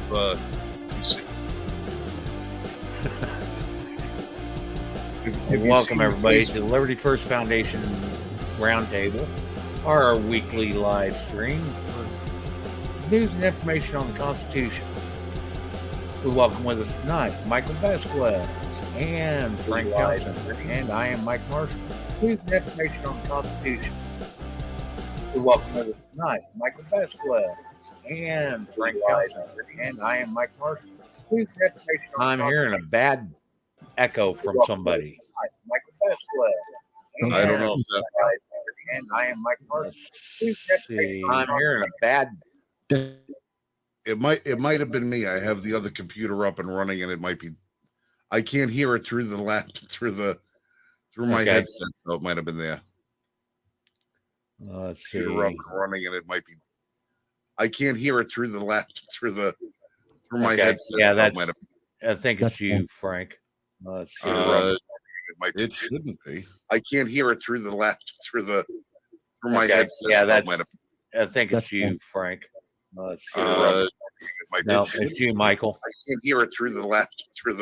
Welcome everybody to the Liberty First Foundation Roundtable, our weekly live stream for news and information on the Constitution. We welcome with us tonight Michael Vasquez and Frank Johnson, and I am Mike Marshall. News and information on the Constitution. We welcome with us tonight Michael Vasquez and Frank Johnson, and I am Mike Marshall. News and information on I'm hearing a bad echo from somebody. Michael Vasquez. I don't know if that. And I am Mike Marshall. I'm hearing a bad. It might have been me. I have the other computer up and running, and it might be. I can't hear it through the laptop, through my headset, so it might have been there. Let's see. Computer up and running, and it might be. I can't hear it through the laptop, through my headset. Yeah, I think it's you, Frank. Let's see. It shouldn't be. I can't hear it through the laptop, through my headset. Yeah, I think it's you, Frank. Let's see. It's you, Michael. I can't hear it through the laptop, through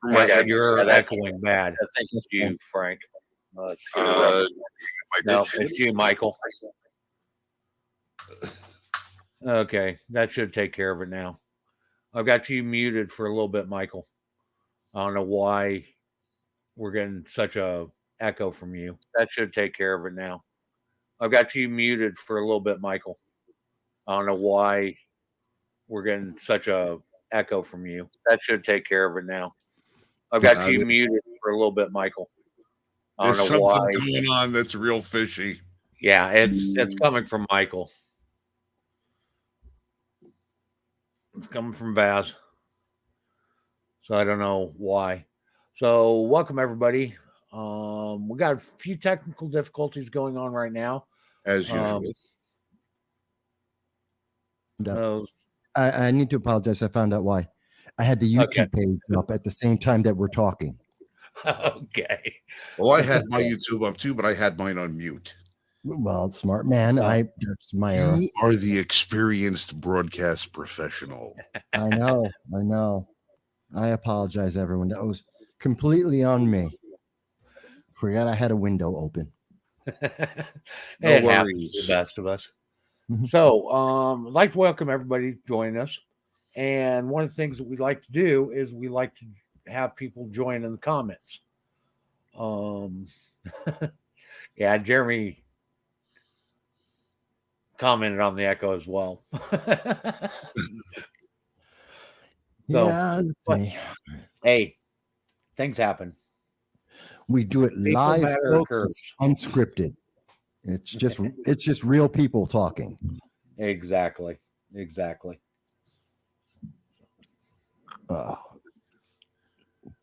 my headset. You're echoing bad. I think it's you, Frank. Let's see. It's you, Michael. Okay, that should take care of it now. I've got you muted for a little bit, Michael. I don't know why we're getting such a echo from you. That should take care of it now. I've got you muted for a little bit, Michael. I don't know why we're getting such a echo from you. That should take care of it now. I've got you muted for a little bit, Michael. I don't know why. There's something going on that's real fishy. Yeah, it's coming from Michael. It's coming from Vaz. So I don't know why. So welcome everybody. We got a few technical difficulties going on right now, as usual. I need to apologize. I found out why. I had the YouTube page up at the same time that we're talking. Okay. Well, I had my YouTube up too, but I had mine on mute. Well, smart man. That's my error. You are the experienced broadcast professional. I know. I apologize, everyone. That was completely on me. Forgot I had a window open. No worries. The best of us. So, I'd like to welcome everybody joining us. And one of the things that we like to do is we like to have people join in the comments. Yeah, Jeremy commented on the echo as well. Hey, things happen. We do it live, folks. It's unscripted. It's just real people talking. Exactly.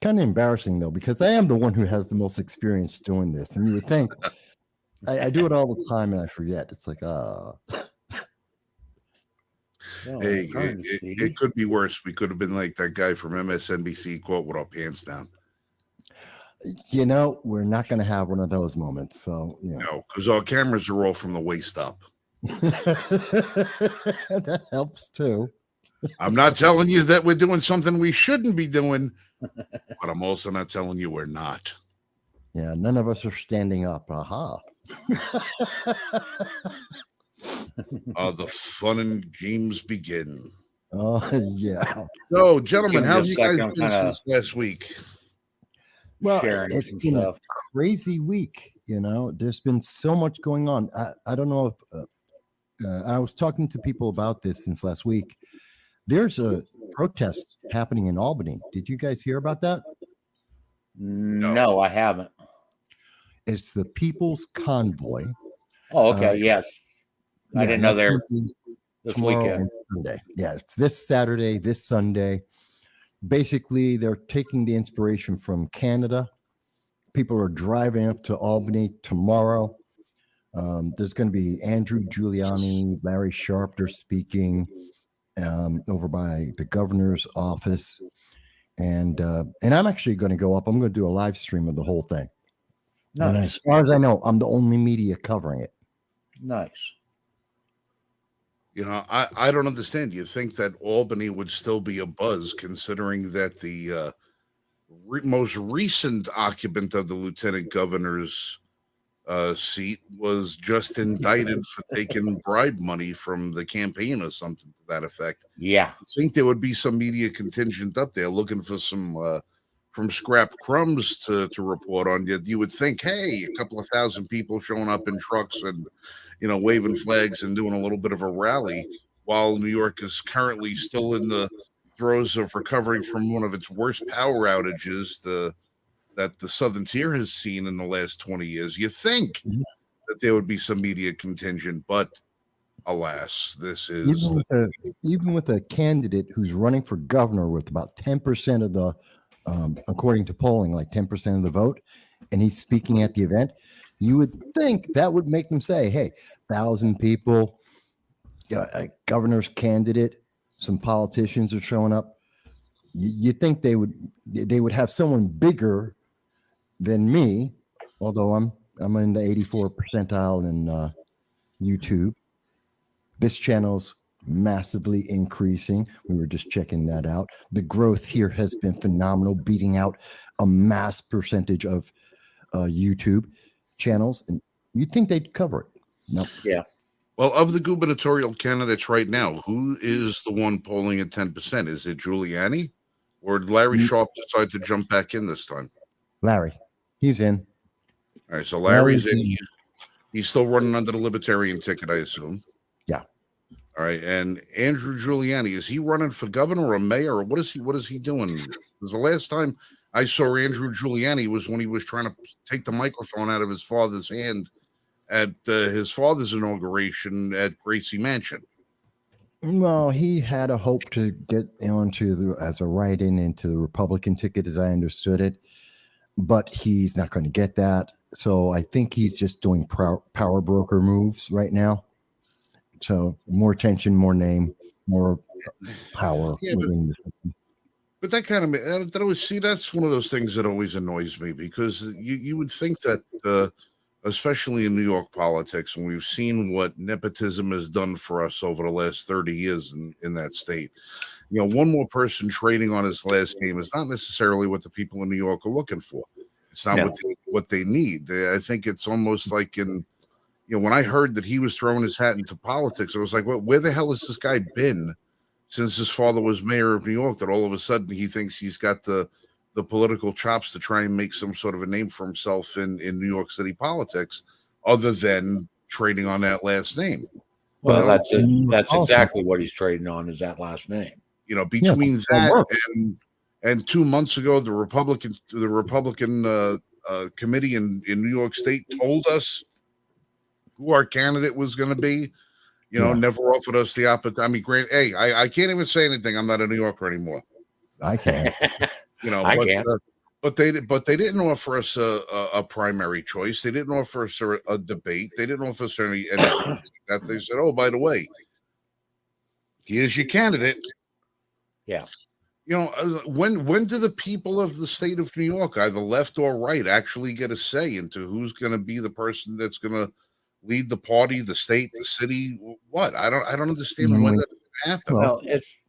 Kind of embarrassing though, because I am the one who has the most experience doing this, and you would think I do it all the time and I forget. It's like, Hey, it could be worse. We could have been like that guy from MSNBC, quote, with our pants down. You know, we're not going to have one of those moments. So, No, because our cameras are all from the waist up. That helps too. I'm not telling you that we're doing something we shouldn't be doing, but I'm also not telling you we're not. Yeah, none of us are standing up. Aha. The fun and games begin. Oh, yeah. So, gentlemen, how have you guys been since last week? Well, it's been a crazy week. There's been so much going on. I don't know if I was talking to people about this since last week. There's a protest happening in Albany. Did you guys hear about that? No, I haven't. It's the People's Convoy. Oh, okay. Yes. I didn't know there this weekend. Sunday. Yeah, it's this Saturday, this Sunday. Basically, they're taking the inspiration from Canada. People are driving up to Albany tomorrow. There's going to be Andrew Giuliani, Larry Sharpter speaking over by the governor's office. And I'm actually going to go up. I'm going to do a live stream of the whole thing. Nice. And as far as I know, I'm the only media covering it. Nice. I don't understand. You think that Albany would still be a buzz, considering that the most recent occupant of the lieutenant governor's seat was just indicted for taking bribe money from the campaign or something to that effect. Yeah. I think there would be some media contingent up there looking for some from Scrap Crumbs to report on. You would think, hey, a couple of thousand people showing up in trucks and waving flags and doing a little bit of a rally, while New York is currently still in the throes of recovering from one of its worst power outages that the Southern Tier has seen in the last 20 years. You think that there would be some media contingent, but alas, this is even with a candidate who's running for governor with about 10% of the, according to polling, like 10% of the vote, and he's speaking at the event, you would think that would make them say, hey, 1,000 people, a governor's candidate, some politicians are showing up. You think they would have someone bigger than me, although I'm in the 84th percentile in YouTube. This channel's massively increasing. We were just checking that out. The growth here has been phenomenal, beating out a mass percentage of YouTube channels. And you'd think they'd cover it. No. Nope. Yeah. Well, of the gubernatorial candidates right now, who is the one polling at 10%? Is it Giuliani, or did Larry Sharpe decide to jump back in this time? Larry, he's in. All right, so Larry's in. He's still running under the Libertarian ticket, I assume. Yeah. All right, and Andrew Giuliani, is he running for governor or mayor, or what is he doing? Because the last time I saw Andrew Giuliani was when he was trying to take the microphone out of his father's hand at his father's inauguration at Gracie Mansion. Well, he had a hope to get onto as a write-in into the Republican ticket, as I understood it, but he's not going to get that. So I think he's just doing power broker moves right now. So more attention, more name, more power. Yeah, but that kind of that always that's one of those things that always annoys me, because you would think that especially in New York politics, and we've seen what nepotism has done for us over the last 30 years in that state. One more person trading on his last name is not necessarily what the people in New York are looking for. It's not what they need. I think it's almost like when I heard that he was throwing his hat into politics, I was like, well, where the hell has this guy been since his father was mayor of New York, that all of a sudden he thinks he's got the political chops to try and make some sort of a name for himself in New York City politics, other than trading on that last name? Well, that's exactly what he's trading on, is that last name. Between that and 2 months ago, the Republican committee in New York State told us who our candidate was going to be. Never offered us the opportunity. I mean, hey, I can't even say anything. I'm not a New Yorker anymore. I can't. But they didn't offer us a primary choice. They didn't offer us a debate. They didn't offer us anything like that. They said, "Oh, by the way, here's your candidate." Yeah. When do the people of the state of New York, either left or right, actually get a say into who's going to be the person that's going to lead the party, the state, the city? What? I don't understand when that's going to happen. Well,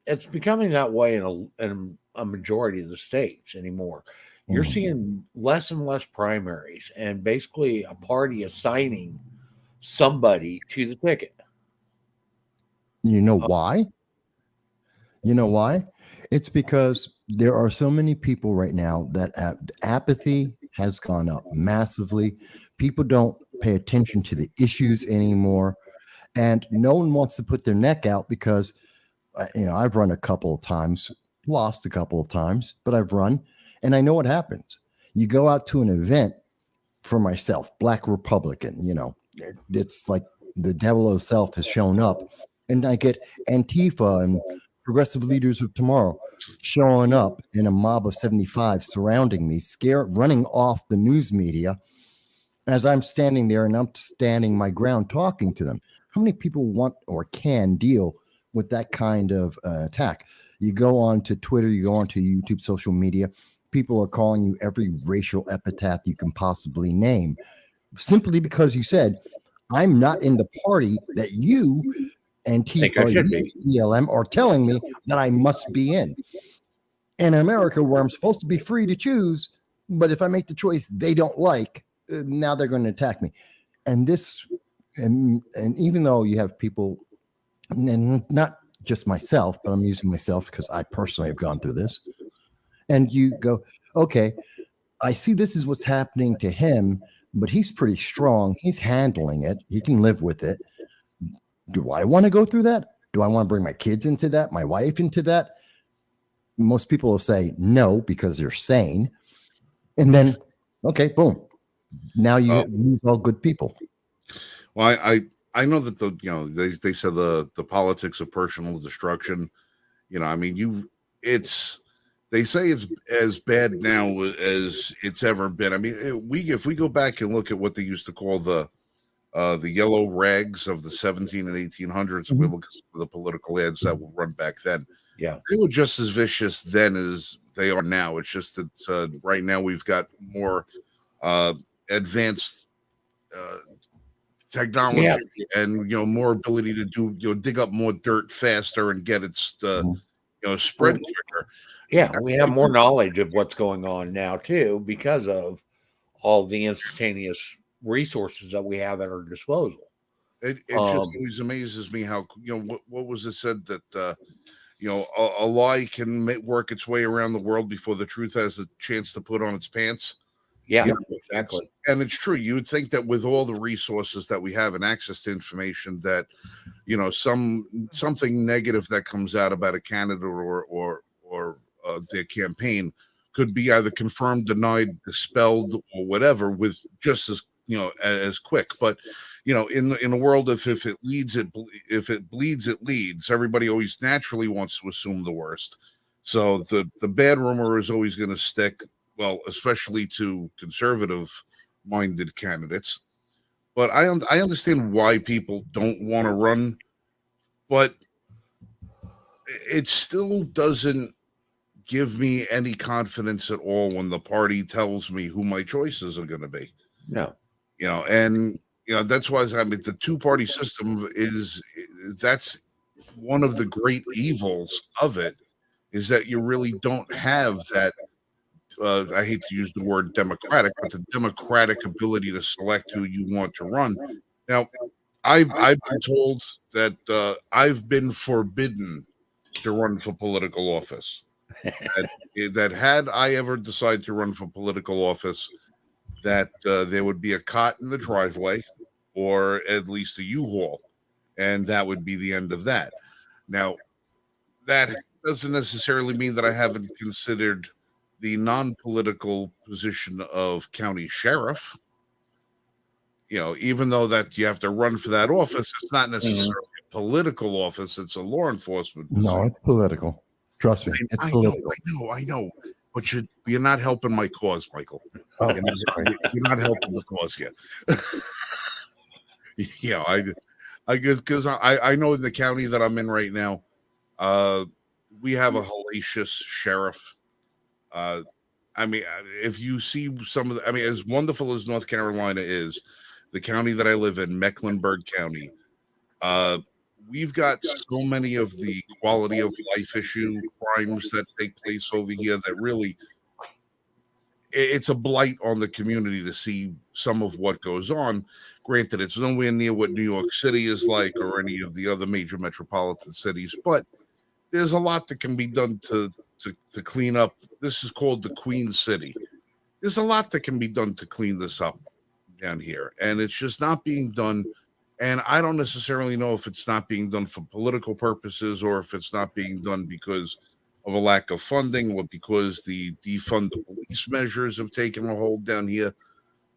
it's becoming that way in a majority of the states anymore. You're seeing less and less primaries, and basically a party assigning somebody to the ticket. You know why? It's because there are so many people right now that apathy has gone up massively. People don't pay attention to the issues anymore, and no one wants to put their neck out, because I've run a couple of times, lost a couple of times, but I've run, and I know what happens. You go out to an event, for myself, Black Republican, it's like the devil himself has shown up, and I get Antifa and Progressive Leaders of Tomorrow showing up in a mob of 75 surrounding me, scared, running off the news media as I'm standing there, and I'm standing my ground talking to them. How many people want or can deal with that kind of attack? You go on to Twitter, you go on to YouTube, social media, people are calling you every racial epithet you can possibly name, simply because you said, I'm not in the party that you think I Antifa, should be. BLM are telling me that I must be in. In America, where I'm supposed to be free to choose, but if I make the choice they don't like, now they're going to attack me. And this, and even though you have people, and not just myself, but I'm using myself because I personally have gone through this, and you go, okay, I see this is what's happening to him, but he's pretty strong. He's handling it. He can live with it. Do I want to go through that? Do I want to bring my kids into that, my wife into that? Most people will say no because they're sane. And then, okay, boom. Now you lose all good people. Well, I know that they said the politics of personal destruction. I mean, they say it's as bad now as it's ever been. I mean, if we go back and look at what they used to call the yellow rags of the 17 and 1800s, we look at some of the political ads that were run back then. Yeah, they were just as vicious then as they are now. It's just that right now we've got more advanced technology and more ability to do dig up more dirt faster and get it spread quicker. Yeah, we have more knowledge of what's going on now too because of all the instantaneous resources that we have at our disposal. It just always amazes me how what was it said that a lie can work its way around the world before the truth has a chance to put on its pants. Yeah, exactly. And it's true. You would think that with all the resources that we have and access to information, that something negative that comes out about a candidate or their campaign could be either confirmed, denied, dispelled, or whatever with just as quick. But in a world if it bleeds, it leads. Everybody always naturally wants to assume the worst. So the bad rumor is always going to stick. Well, especially to conservative-minded candidates. But I understand why people don't want to run, but it still doesn't give me any confidence at all when the party tells me who my choices are going to be. No. And that's why the two-party system that's one of the great evils of it, is that you really don't have that. I hate to use the word democratic, but the democratic ability to select who you want to run. Now, I've been told that I've been forbidden to run for political office. that had I ever decided to run for political office, that there would be a cot in the driveway, or at least a U-Haul, and that would be the end of that. Now, that doesn't necessarily mean that I haven't considered the non-political position of county sheriff. Even though that you have to run for that office, it's not necessarily a political office; it's a law enforcement position. No, it's political. Trust me, it's political. I know, but you're not helping my cause, Michael. Oh, you're not helping the cause yet. I guess because I know in the county that I'm in right now, we have a hellacious sheriff. I mean, if you see some of as wonderful as North Carolina is, the county that I live in, Mecklenburg County, we've got so many of the quality of life issue crimes that take place over here that really, it's a blight on the community to see some of what goes on. Granted, it's nowhere near what New York City is like or any of the other major metropolitan cities, but there's a lot that can be done to clean up. This is called the Queen City. There's a lot that can be done to clean this up down here, and it's just not being done. And I don't necessarily know if it's not being done for political purposes or if it's not being done because of a lack of funding or because the defund the police measures have taken a hold down here.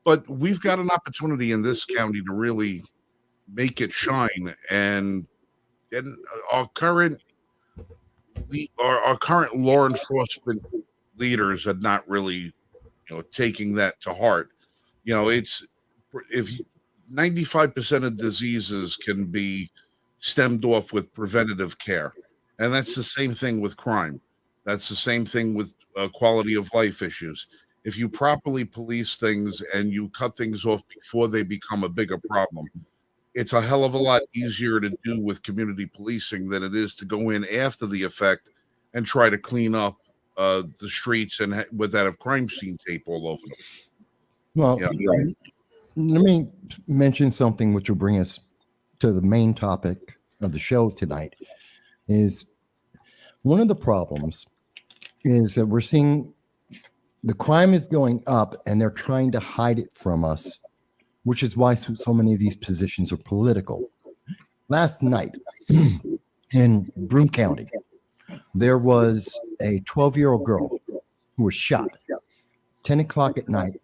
But we've got an opportunity in this county to really make it shine, and our current law enforcement leaders are not really, taking that to heart. It's if 95% of diseases can be stemmed off with preventative care, and that's the same thing with crime. That's the same thing with quality of life issues. If you properly police things and you cut things off before they become a bigger problem, it's a hell of a lot easier to do with community policing than it is to go in after the effect and try to clean up the streets and with that of crime scene tape all over them. Well, Yeah. let me mention something which will bring us to the main topic of the show tonight. Is one of the problems is that we're seeing the crime is going up and they're trying to hide it from us, which is why so many of these positions are political. Last night in Broome County, there was a 12-year-old girl who was shot 10 o'clock at night.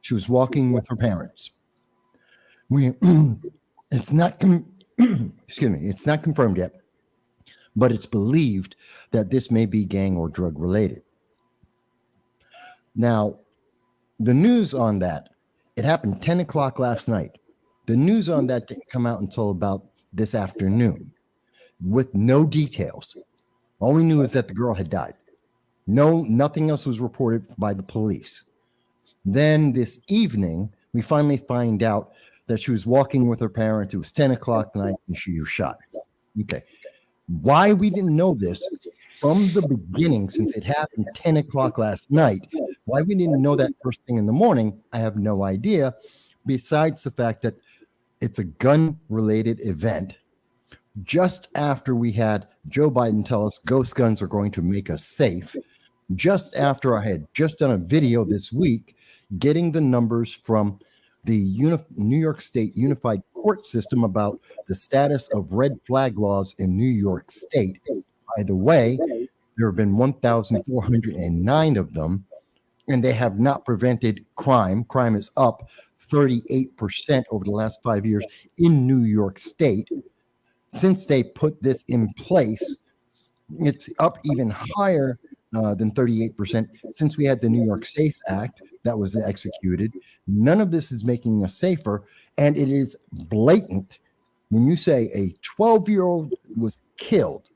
She was walking with her parents. It's not it's not confirmed yet, but it's believed that this may be gang or drug related. Now, the news on that, it happened 10 o'clock last night. The news on that didn't come out until about this afternoon with no details. All we knew is that the girl had died. Nothing else was reported by the police. Then this evening, we finally find out that she was walking with her parents. It was 10 o'clock at night and she was shot. Okay. Why we didn't know this from the beginning, since it happened 10 o'clock last night, why we didn't know that first thing in the morning, I have no idea, besides the fact that it's a gun-related event. Just after we had Joe Biden tell us ghost guns are going to make us safe, just after I had just done a video this week getting the numbers from the New York State Unified Court System about the status of red flag laws in New York State. By the way, there have been 1,409 of them, and they have not prevented crime. Crime is up 38% over the last 5 years in New York State. Since they put this in place, it's up even higher than 38% since we had the New York Safe Act that was executed. None of this is making us safer, and it is blatant when you say a 12-year-old was killed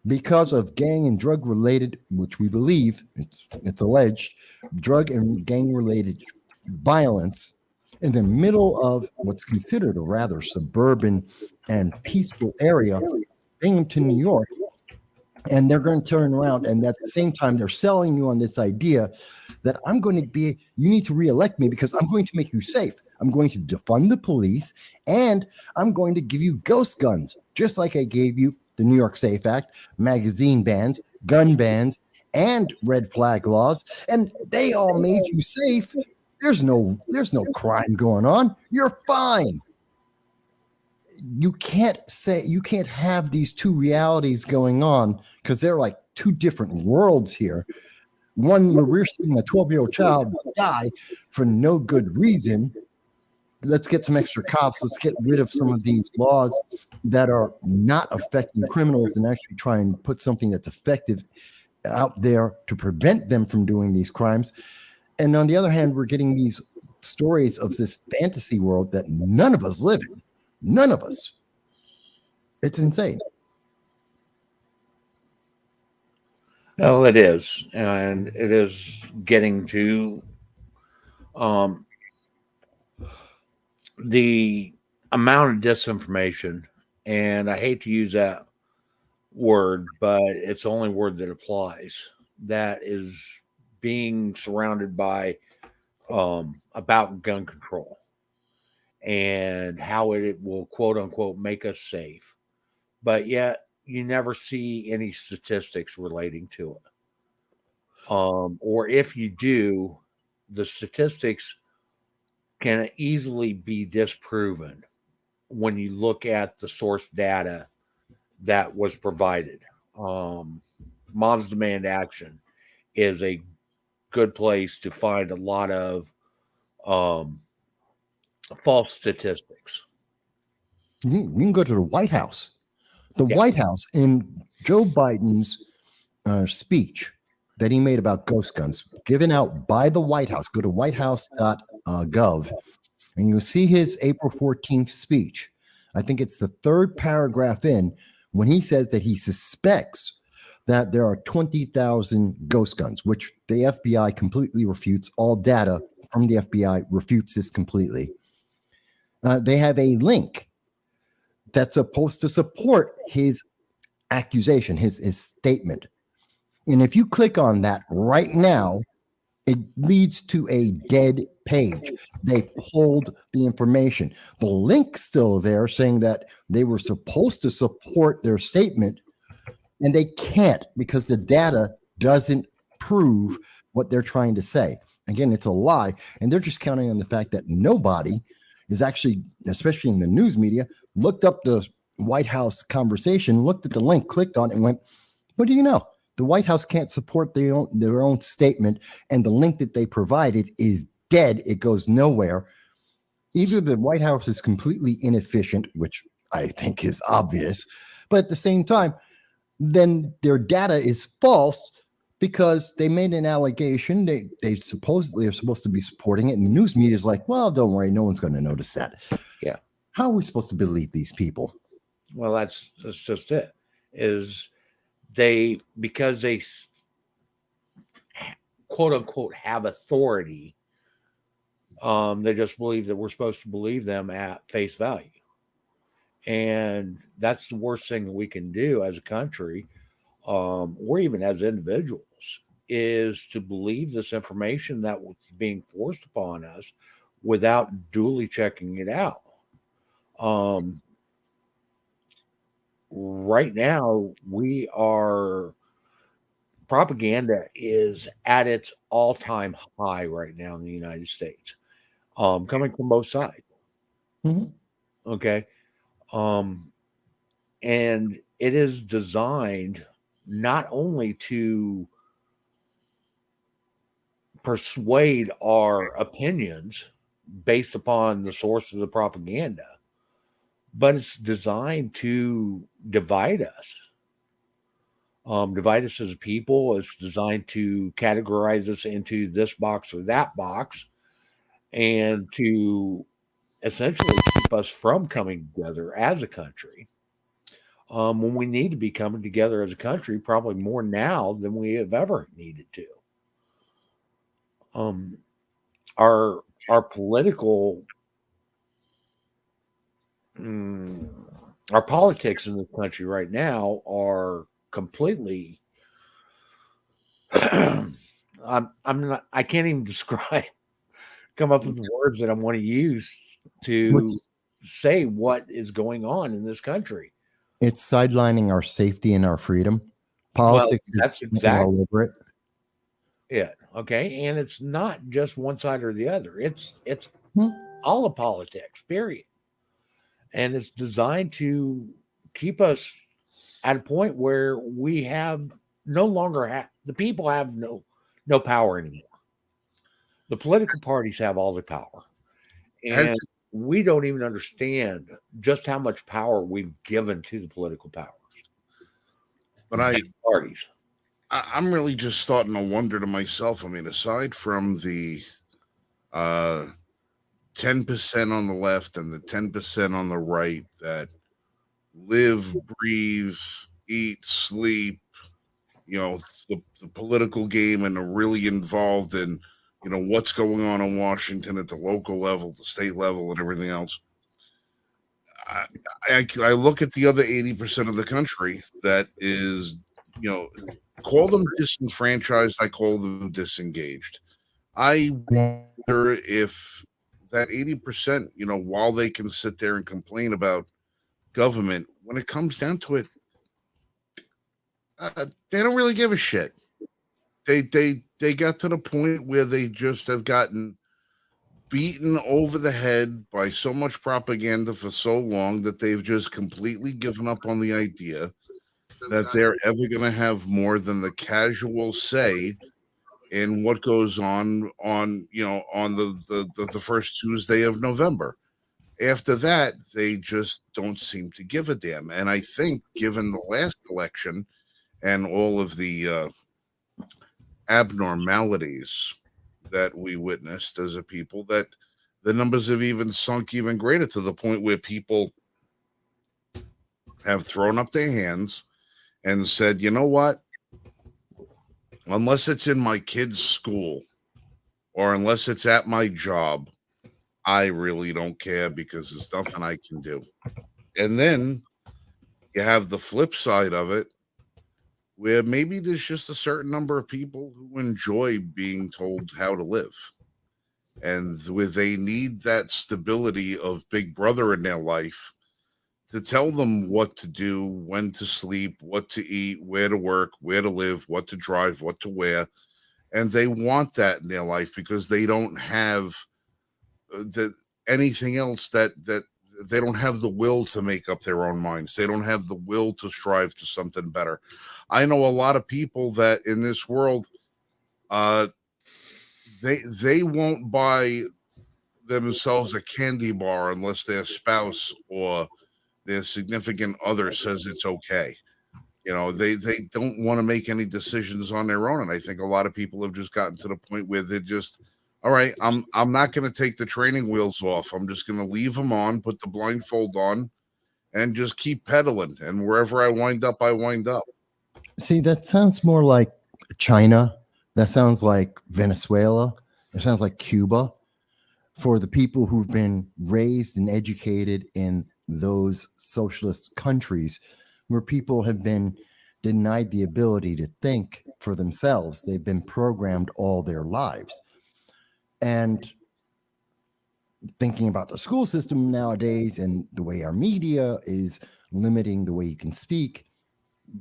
because of gang and drug related, which we believe it's alleged, drug and gang related violence in the middle of what's considered a rather suburban and peaceful area, Binghamton, New York. And they're going to turn around, and at the same time, they're selling you on this idea that you need to reelect me because I'm going to make you safe. I'm going to defund the police, and I'm going to give you ghost guns, just like I gave you the New York Safe Act, magazine bans, gun bans, and red flag laws, and they all made you safe. There's no crime going on. You're fine. You can't have these two realities going on because they're like two different worlds here. One where we're seeing a 12-year-old child die for no good reason. Let's get some extra cops. Let's get rid of some of these laws that are not affecting criminals and actually try and put something that's effective out there to prevent them from doing these crimes. And on the other hand, we're getting these stories of this fantasy world that none of us live in. None of us. It's insane. Well, it is. And it is getting to the amount of disinformation. And I hate to use that word, but it's the only word that applies. That is being surrounded by about gun control and how it will quote unquote make us safe, but yet you never see any statistics relating to it, or if you do, the statistics can easily be disproven when you look at the source data that was provided. Moms Demand Action is a good place to find a lot of false statistics. You can go to the White House. The White House, in Joe Biden's speech that he made about ghost guns, given out by the White House, go to whitehouse.gov, and you'll see his April 14th speech. I think it's the third paragraph in when he says that he suspects that there are 20,000 ghost guns, which the FBI completely refutes. All data from the FBI refutes this completely. They have a link that's supposed to support his accusation, his statement. And if you click on that right now, it leads to a dead page. They pulled the information. The link's still there saying that they were supposed to support their statement, and they can't because the data doesn't prove what they're trying to say. Again, it's a lie. And they're just counting on the fact that nobody is actually, especially in the news media, looked up the White House conversation, looked at the link, clicked on it, and went, what do you know? The White House can't support their own statement, and the link that they provided is dead. It goes nowhere. Either the White House is completely inefficient, which I think is obvious, but at the same time, then their data is false because they made an allegation. They supposedly are supposed to be supporting it, and the news media is like, well, don't worry, no one's going to notice that. Yeah. How are we supposed to believe these people? Well, that's just it. Is because they quote unquote have authority, they just believe that we're supposed to believe them at face value. And that's the worst thing that we can do as a country, or even as individuals, is to believe this information that was being forced upon us without duly checking it out. Right now, propaganda is at its all-time high right now in the United States, coming from both sides. Mhm. Okay. And it is designed not only to persuade our opinions based upon the source of the propaganda, but it's designed to divide us. Divide us as a people. It's designed to categorize us into this box or that box, and to essentially keep us from coming together as a country, when we need to be coming together as a country, probably more now than we have ever needed to. Um, our political, mm, our politics in this country right now are completely. I can't even describe, come up with the words that I want to use Which to is, say what is going on in this country. it's sidelining our safety and our freedom. Well, Politics that's is sitting all exactly over it. it. Okay. And it's not just one side or the other. It's Hmm. all of politics, period. And it's designed to keep us at a point where we have no longer have the people have no power anymore. The political parties have all the power. And Has we don't even understand just how much power we've given to the political powers, but the big parties. I'm really just starting to wonder to myself. I mean, aside from the 10% on the left and the 10% on the right that live, breathe, eat, sleep, the political game, and are really involved in, what's going on in Washington at the local level, the state level, and everything else. I look at the other 80% of the country that is, call them disenfranchised. I call them disengaged. I wonder if that 80%, while they can sit there and complain about government, when it comes down to it, they don't really give a shit. They got to the point where they just have gotten beaten over the head by so much propaganda for so long that they've just completely given up on the idea that they're ever going to have more than the casual say in what goes on the first Tuesday of November. After that, they just don't seem to give a damn. And I think, given the last election and all of the abnormalities that we witnessed as a people, that the numbers have even sunk even greater, to the point where people have thrown up their hands and said, you know what? Unless it's in my kid's school or unless it's at my job, I really don't care because there's nothing I can do. And then you have the flip side of it, where maybe there's just a certain number of people who enjoy being told how to live. And where they need that stability of Big Brother in their life to tell them what to do, when to sleep, what to eat, where to work, where to live, what to drive, what to wear. And they want that in their life because they don't have anything else that they don't have the will to make up their own minds. They don't have the will to strive to something better. I know a lot of people that in this world, they won't buy themselves a candy bar unless their spouse or their significant other says it's okay. They don't want to make any decisions on their own. And I think a lot of people have just gotten to the point where they're just, all right, I'm not going to take the training wheels off. I'm just going to leave them on, put the blindfold on, and just keep pedaling. And wherever I wind up, I wind up. See, that sounds more like China. That sounds like Venezuela. It sounds like Cuba. For the people who've been raised and educated in those socialist countries where people have been denied the ability to think for themselves. They've been programmed all their lives. And thinking about the school system nowadays and the way our media is limiting the way you can speak,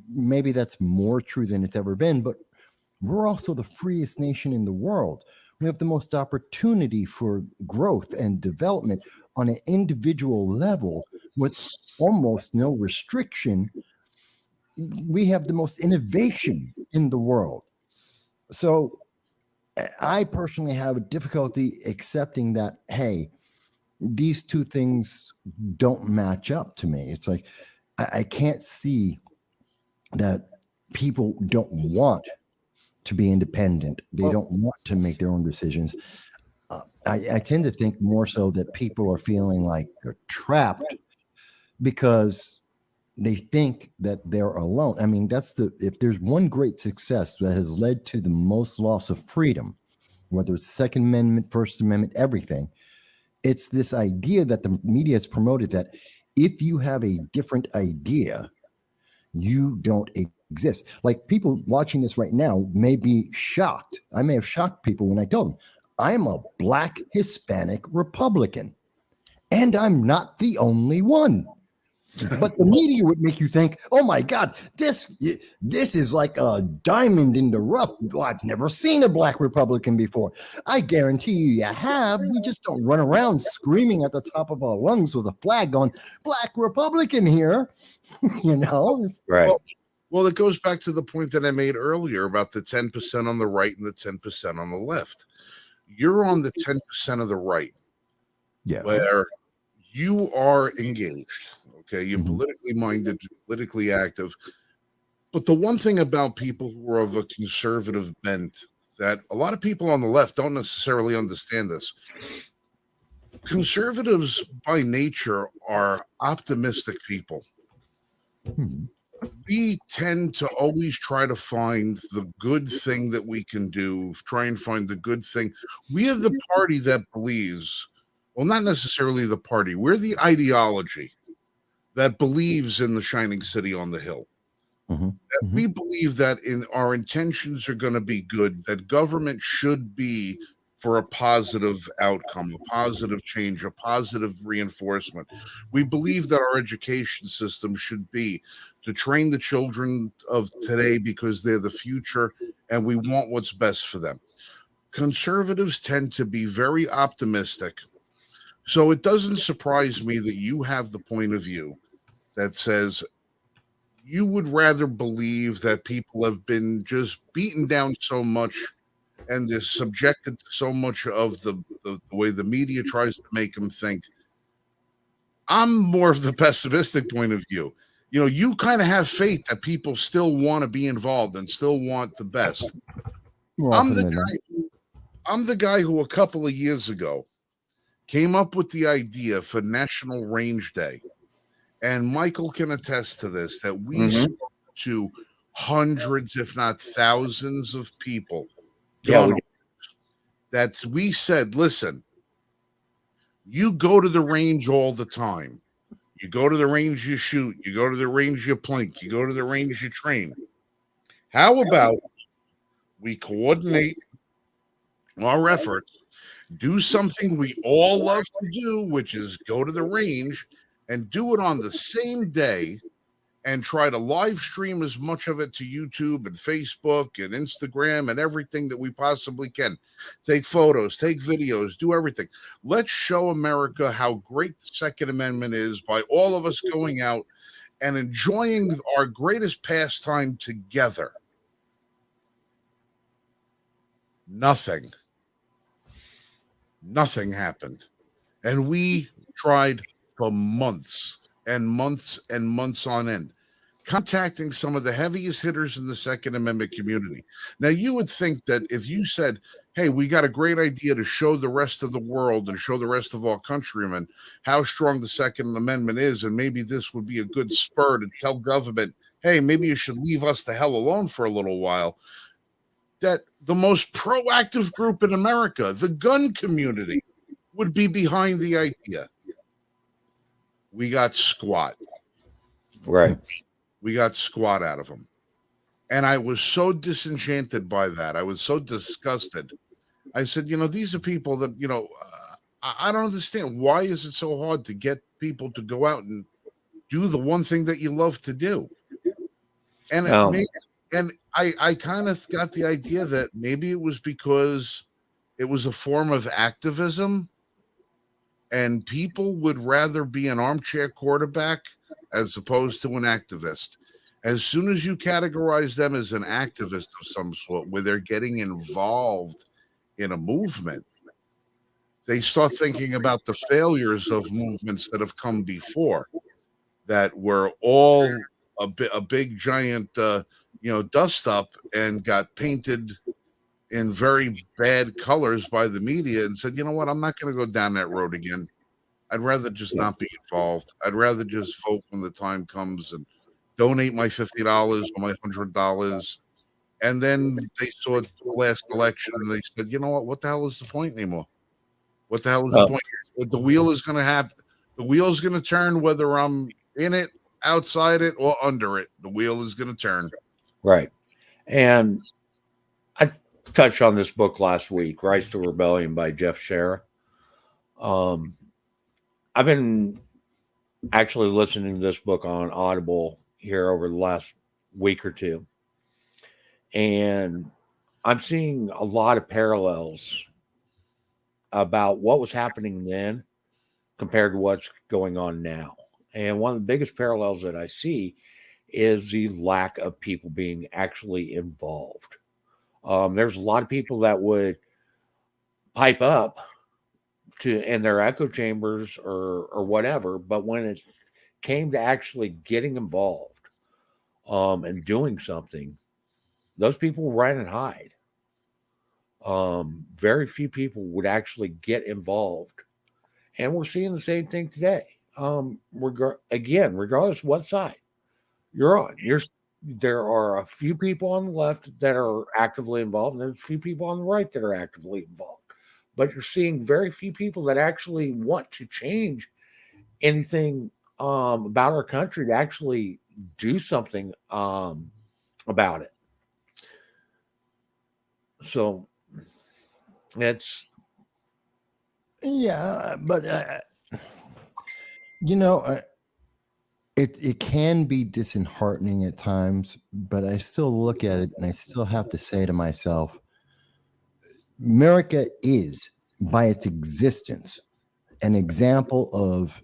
maybe that's more true than it's ever been, but we're also the freest nation in the world. We have the most opportunity for growth and development on an individual level with almost no restriction. We have the most innovation in the world. So I personally have a difficulty accepting that, hey, these two things don't match up to me. It's like I can't see that people don't want to be independent. They don't want to make their own decisions. I tend to think more so that people are feeling like they're trapped because they think that they're alone. I mean, if there's one great success that has led to the most loss of freedom, whether it's Second Amendment, First Amendment, everything, it's this idea that the media has promoted that if you have a different idea, you don't exist. Like people watching this right now may be shocked. I may have shocked people when I told them I'm a Black Hispanic Republican, and I'm not the only one. But the media would make you think, oh my God, this is like a diamond in the rough. Well, I've never seen a Black Republican before. I guarantee you have. We just don't run around screaming at the top of our lungs with a flag on Black Republican here. Right. Well, it goes back to the point that I made earlier about the 10% on the right and the 10% on the left. You're on the 10% of the right, where you are engaged. Okay, you're politically minded, politically active. But the one thing about people who are of a conservative bent that a lot of people on the left don't necessarily understand this. Conservatives by nature are optimistic people. We tend to always try to find the good thing that we can do, try and find the good thing. We are the party that believes, well, not necessarily the party, we're the ideology that believes in the shining city on the hill. That we believe that our intentions are going to be good, that government should be for a positive outcome, a positive change, a positive reinforcement. We believe that our education system should be to train the children of today because they're the future and we want what's best for them. Conservatives tend to be very optimistic. So it doesn't surprise me that you have the point of view that says you would rather believe that people have been just beaten down so much and they're subjected to so much of the way the media tries to make them think. I'm more of the pessimistic point of view. You kind of have faith that people still want to be involved and still want the best. I'm the guy who a couple of years ago came up with the idea for National Range Day. And Michael can attest to this, that we spoke to hundreds, if not thousands of people. That we said, listen, You go to the range all the time. You go to the range, you shoot. You go to the range, you plink. You go to the range, you train. How about we coordinate our efforts, do something we all love to do, which is go to the range and do it on the same day and try to live stream as much of it to YouTube and Facebook and Instagram and everything that we possibly can. Take photos, take videos, do everything. Let's show America how great the Second Amendment is by all of us going out and enjoying our greatest pastime together. Nothing happened. And we tried for months and months and months on end, contacting some of the heaviest hitters in the Second Amendment community. Now, you would think that if you said, hey, we got a great idea to show the rest of the world and show the rest of our countrymen how strong the Second Amendment is, and maybe this would be a good spur to tell government, hey, maybe you should leave us the hell alone for a little while, that the most proactive group in America, the gun community, would be behind the idea. We got squat. Right. We got squat out of them. And I was so disenchanted by that. I was so disgusted. I said, these are people that, I don't understand. Why is it so hard to get people to go out and do the one thing that you love to do? And I kind of got the idea that maybe it was because it was a form of activism and people would rather be an armchair quarterback as opposed to an activist. As soon as you categorize them as an activist of some sort, where they're getting involved in a movement, they start thinking about the failures of movements that have come before that were all a big giant, dust up and got painted in very bad colors by the media and said, you know what, I'm not going to go down that road again. I'd rather just not be involved. I'd rather just vote when the time comes and donate my $50 or my $100. And then they saw the last election and they said, you know what the hell is the point anymore? What the hell is the point? The wheel is going to happen. The wheel's going to turn whether I'm in it, outside it, or under it. The wheel is going to turn. Right. And I touched on this book last week, Rise to Rebellion by Jeff Shara. I've been actually listening to this book on Audible here over the last week or two. And I'm seeing a lot of parallels about what was happening then compared to what's going on now. And one of the biggest parallels that I see is the lack of people being actually involved. There's a lot of people that would pipe up in their echo chambers or whatever, but when it came to actually getting involved and doing something, those people ran and hide. Very few people would actually get involved, and we're seeing the same thing today. Regardless of what side you're on, there are a few people on the left that are actively involved, and there's a few people on the right that are actively involved. But you're seeing very few people that actually want to change anything about our country to actually do something about it. So it's but it can be disheartening at times, but I still look at it and I still have to say to myself, America is, by its existence, an example of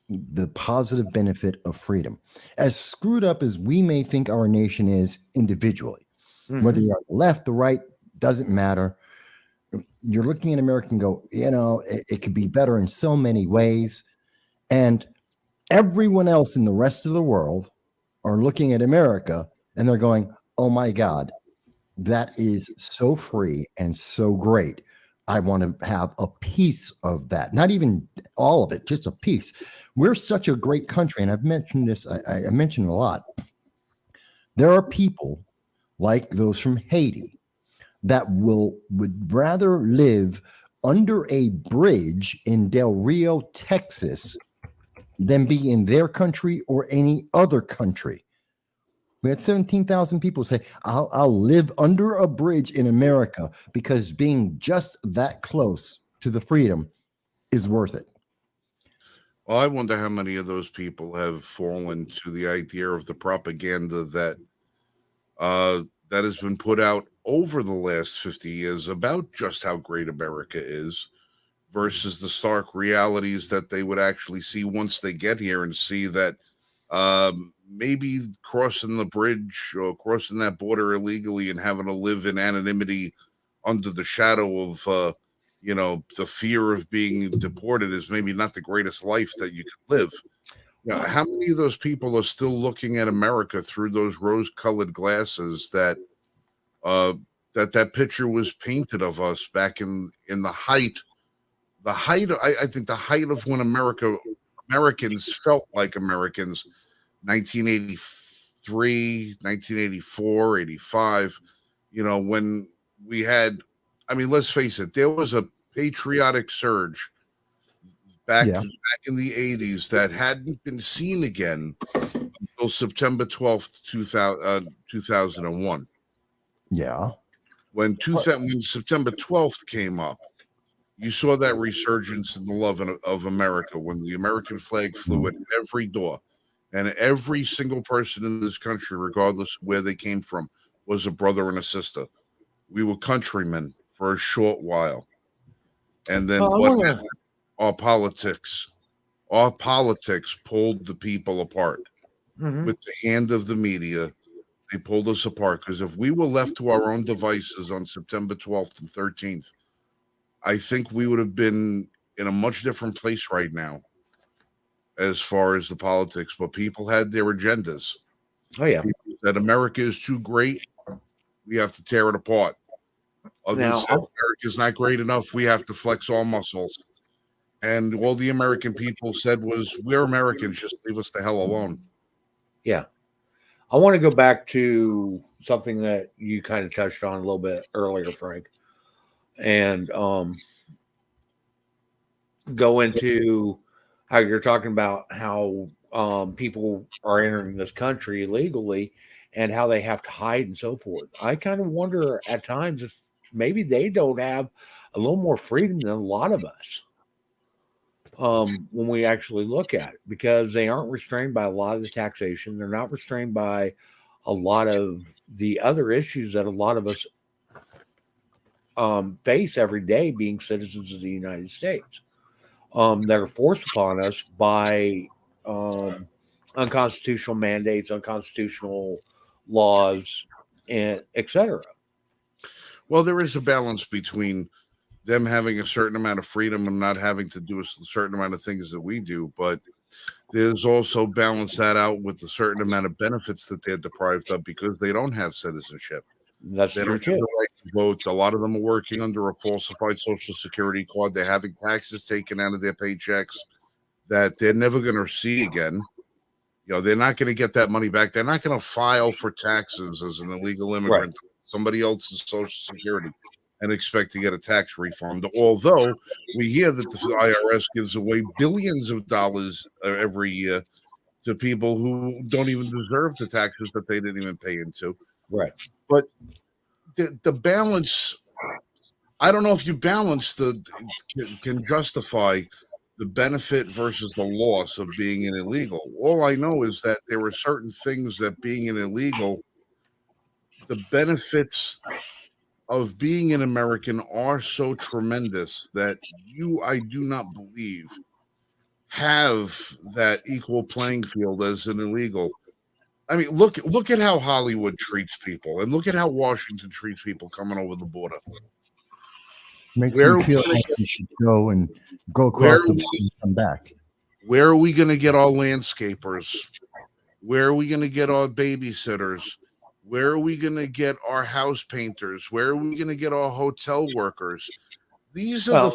the positive benefit of freedom. As screwed up as we may think our nation is individually, whether you're on the left, the right, doesn't matter. You're looking at America and go, it could be better in so many ways. And everyone else in the rest of the world are looking at America and they're going, oh my God, that is so free and so great. I want to have a piece of that. Not even all of it, just a piece. We're such a great country. And I've mentioned this, I mentioned a lot. There are people like those from Haiti that would rather live under a bridge in Del Rio, Texas, than be in their country or any other country. We had 17,000 people say, I'll live under a bridge in America because being just that close to the freedom is worth it. Well, I wonder how many of those people have fallen to the idea of the propaganda that that has been put out over the last 50 years about just how great America is versus the stark realities that they would actually see once they get here and see that maybe crossing the bridge or crossing that border illegally and having to live in anonymity under the shadow of the fear of being deported is maybe not the greatest life that you could live. How many of those people are still looking at America through those rose-colored glasses that that picture was painted of us back in the height? I think the height of when Americans felt like Americans, 1983, 1984, 85, when we had, I mean, let's face it, there was a patriotic surge back in the 80s that hadn't been seen again until September 12th, 2001. Yeah. When September 12th came up, you saw that resurgence in the love of America when the American flag flew at every door, and every single person in this country, regardless of where they came from, was a brother and a sister. We were countrymen for a short while. And then what happened? Our politics pulled the people apart. With the hand of the media. They pulled us apart because if we were left to our own devices on September 12th and 13th, I think we would have been in a much different place right now as far as the politics. But people had their agendas. Oh, yeah. People said America is too great. We have to tear it apart. Others said America's not great enough. We have to flex all muscles. And all the American people said was, we're Americans. Just leave us the hell alone. Yeah. I want to go back to something that you kind of touched on a little bit earlier, Frank, and go into how you're talking about how people are entering this country illegally and how they have to hide and so forth. I kind of wonder at times if maybe they don't have a little more freedom than a lot of us when we actually look at it, because they aren't restrained by a lot of the taxation. They're not restrained by a lot of the other issues that a lot of us face every day being citizens of the United States, that are forced upon us by unconstitutional mandates, unconstitutional laws, and etc. Well, there is a balance between them having a certain amount of freedom and not having to do a certain amount of things that we do, but there's also balance that out with a certain amount of benefits that they're deprived of because they don't have citizenship. That's they true don't have too. the right to vote. A lot of them are working under a falsified social security card. They're having taxes taken out of their paychecks that they're never going to see again. They're not going to get that money back. They're not going to file for taxes as an illegal immigrant, somebody else's social security, and expect to get a tax refund. Although we hear that the IRS gives away billions of dollars every year to people who don't even deserve the taxes that they didn't even pay into. Right. But the balance, I don't know if you balance can justify the benefit versus the loss of being an illegal. All I know is that there are certain things that being an illegal, the benefits of being an American are so tremendous that I do not believe, have that equal playing field as an illegal. I mean, look at how Hollywood treats people, and look at how Washington treats people coming over the border. Makes you feel like you should go across the border and come back. Where are we going to get our landscapers? Where are we going to get our babysitters? Where are we going to get our house painters? Where are we going to get our hotel workers? These are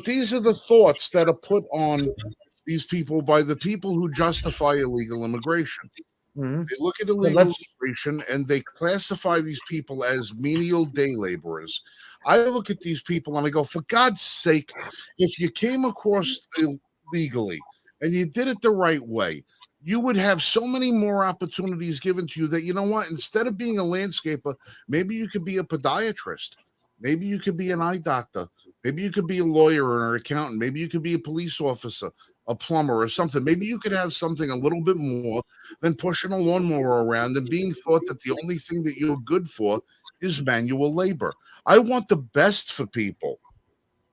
these are the thoughts that are put on these people by the people who justify illegal immigration. Mhm. They look at But illegal let's immigration and they classify these people as menial day laborers. I look at these people and I go, for God's sake, if you came across illegally and you did it the right way, you would have so many more opportunities given to you that, you know what, instead of being a landscaper, maybe you could be a podiatrist. Maybe you could be an eye doctor. Maybe you could be a lawyer or an accountant. Maybe you could be a police officer, a plumber, or something. Maybe you could have something a little bit more than pushing a lawnmower around and being thought that the only thing that you're good for is manual labor. I want the best for people.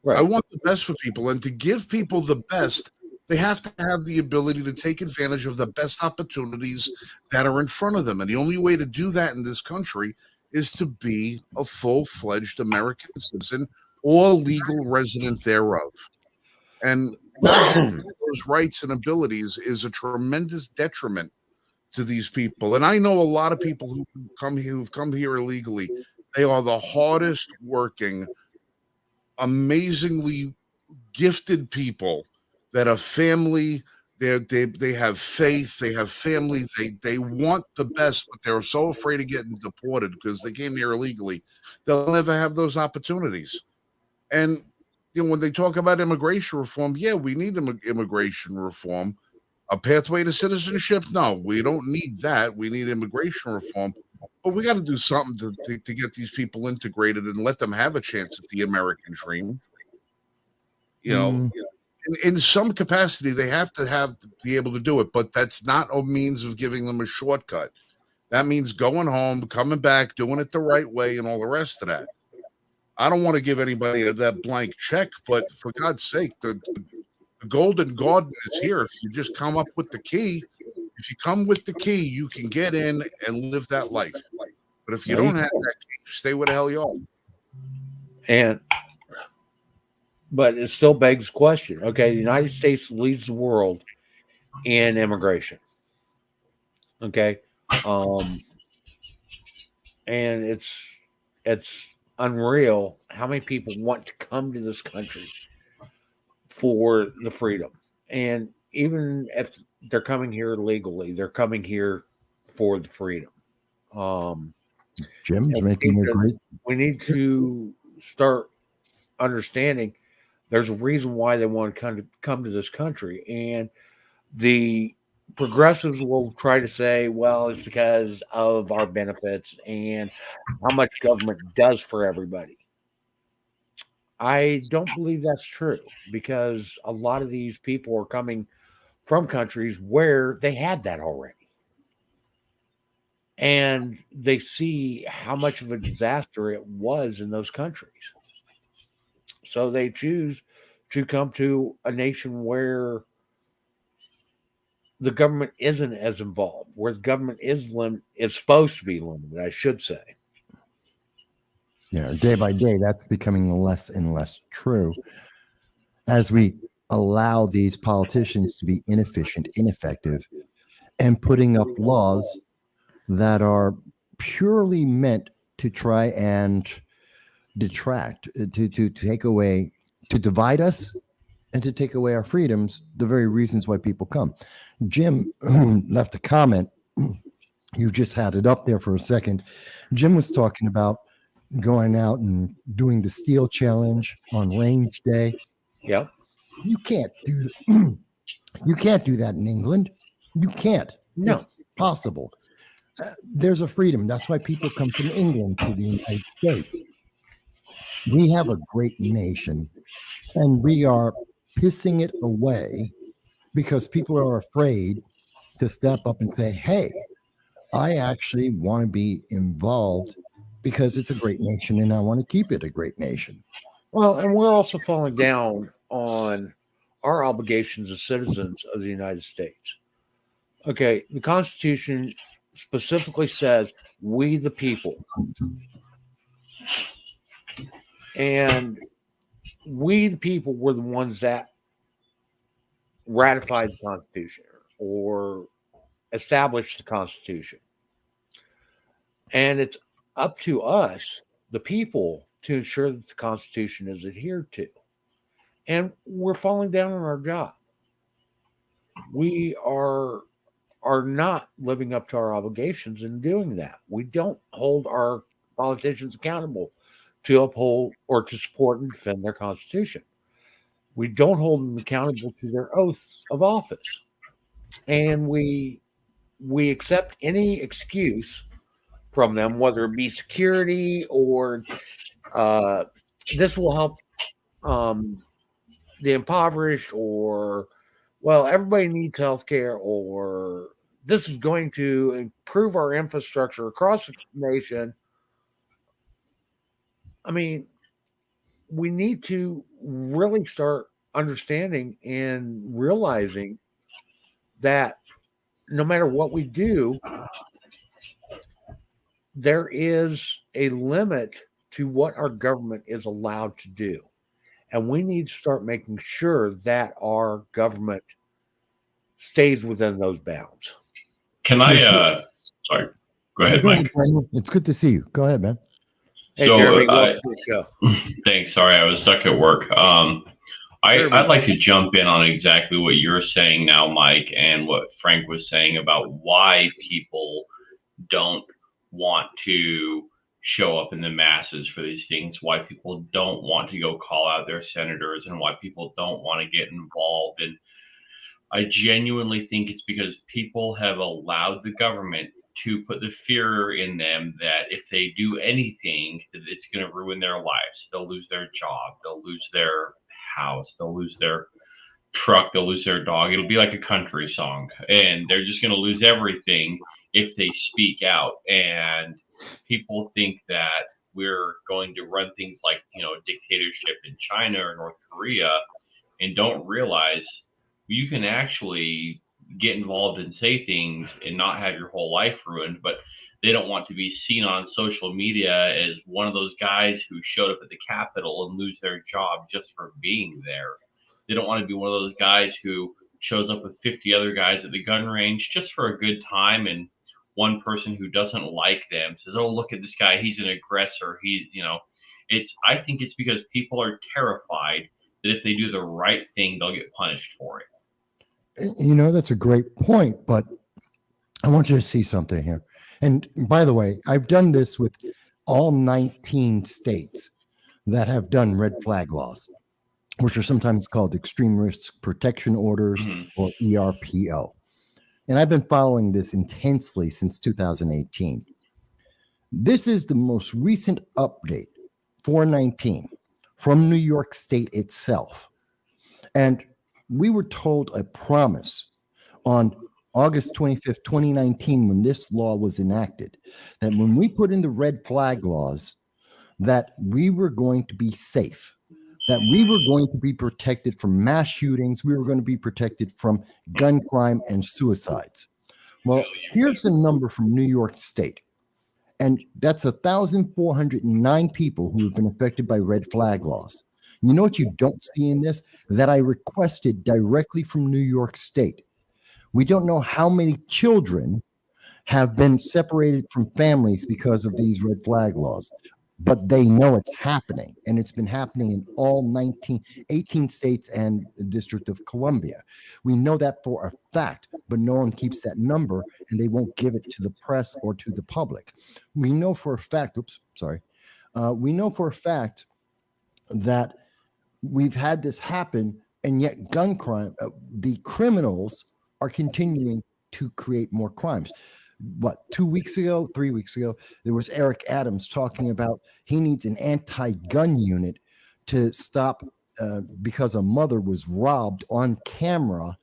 I right. want the best for people. And to give people the best, they have to have the ability to take advantage of the best opportunities that are in front of them. And the only way to do that in this country is to be a full fledged American citizen or legal resident thereof. And not having those rights and abilities is a tremendous detriment to these people. And I know a lot of people who've come here illegally. They are the hardest working, amazingly gifted people that are family. They have faith. They have family. They want the best, but they're so afraid of getting deported because they came here illegally. They'll never have those opportunities. And when they talk about immigration reform, yeah, we need immigration reform. A pathway to citizenship? No, we don't need that. We need immigration reform. But we got to do something to get these people integrated and let them have a chance at the American dream. You know, Mm, in some capacity, they have to be able to do it, but that's not a means of giving them a shortcut. That means going home, coming back, doing it the right way, and all the rest of that. I don't want to give anybody that blank check, but for God's sake, the golden garden is here. If you just come up with the key, if you come with the key, you can get in and live that life. But if you No, you don't have that key, stay where the hell you are. and but it still begs the question. Okay, the United States leads the world in immigration. Okay, um, and it's unreal how many people want to come to this country for the freedom, and even if they're coming here legally, they're coming here for the freedom. Um, Jim's and making a great. we need to start understanding there's a reason why they want to come to this country, and the progressives will try to say, well, it's because of our benefits and how much government does for everybody. I don't believe that's true because a lot of these people are coming from countries where they had that already. And they see how much of a disaster it was in those countries. So they choose to come to a nation where the government isn't as involved, where the government is supposed to be limited, I should say. Day by day, that's becoming less and less true as we allow these politicians to be inefficient, ineffective, and putting up laws that are purely meant to try and detract, to take away, to divide us and to take away our freedoms, the very reasons why people come. Jim left a comment. You just had it up there for a second. Jim was talking about going out and doing the steel challenge on range day. Yep. You can't do you can't do that in England. You can't. No. It's possible. There's a freedom. That's why people come from England to the United States. We have a great nation and we are pissing it away because people are afraid to step up and say, hey, I actually want to be involved because it's a great nation and I want to keep it a great nation. Well, and we're also falling down on our obligations as citizens of the United States. Okay, the Constitution specifically says we the people. And we the people were the ones that ratified the Constitution or established the Constitution. And it's up to us, the people, to ensure that the Constitution is adhered to. And we're falling down on our job. We are are not living up to our obligations in doing that. We don't hold our politicians accountable to uphold or to support and defend their Constitution. We don't hold them accountable to their oaths of office, and we accept any excuse from them, whether it be security or uh, this will help the impoverished, or well, everybody needs health care, or this is going to improve our infrastructure across the nation. I mean, we need to really start understanding and realizing that no matter what we do, there is a limit to what our government is allowed to do. And we need to start making sure that our government stays within those bounds. Can I, sorry, go ahead, Mike. It's good to see you. Go ahead, man. Hey, Jeremy, welcome to the show. Thanks. Sorry, I was stuck at work. I'd like to jump in on exactly what you're saying now, Mike, and what Frank was saying about why people don't want to show up in the masses for these things, why people don't want to go call out their senators, and why people don't want to get involved. And I genuinely think it's because people have allowed the government to put the fear in them that if they do anything, that it's going to ruin their lives. They'll lose their job. They'll lose their house. They'll lose their truck. They'll lose their dog. It'll be like a country song. And they're just going to lose everything if they speak out. And people think that we're going to run things like, a dictatorship in China or North Korea, and don't realize you can actually get involved and say things and not have your whole life ruined. But they don't want to be seen on social media as one of those guys who showed up at the Capitol and lose their job just for being there. They don't want to be one of those guys who shows up with 50 other guys at the gun range just for a good time, and one person who doesn't like them says, "Oh, look at this guy. He's an aggressor." I think it's because people are terrified that if they do the right thing, they'll get punished for it. That's a great point, but I want you to see something here. And by the way, I've done this with all 19 states that have done red flag laws, which are sometimes called extreme risk protection orders, or ERPO. And I've been following this intensely since 2018. This is the most recent update, 419, from New York State itself. And we were told a promise on August 25th, 2019, when this law was enacted, that when we put in the red flag laws, that we were going to be safe, that we were going to be protected from mass shootings, we were going to be protected from gun crime and suicides. Well, here's the number from New York State. And that's 1,409 people who have been affected by red flag laws. You know what you don't see in this? That I requested directly from New York State. We don't know how many children have been separated from families because of these red flag laws, but they know it's happening, and it's been happening in all 18 states and the District of Columbia. We know that for a fact, but no one keeps that number, and they won't give it to the press or to the public. We know for a fact, we know for a fact that we've had this happen, and yet gun crime, the criminals are continuing to create more crimes. 3 weeks ago, there was Eric Adams talking about he needs an anti-gun unit to stop because a mother was robbed on camera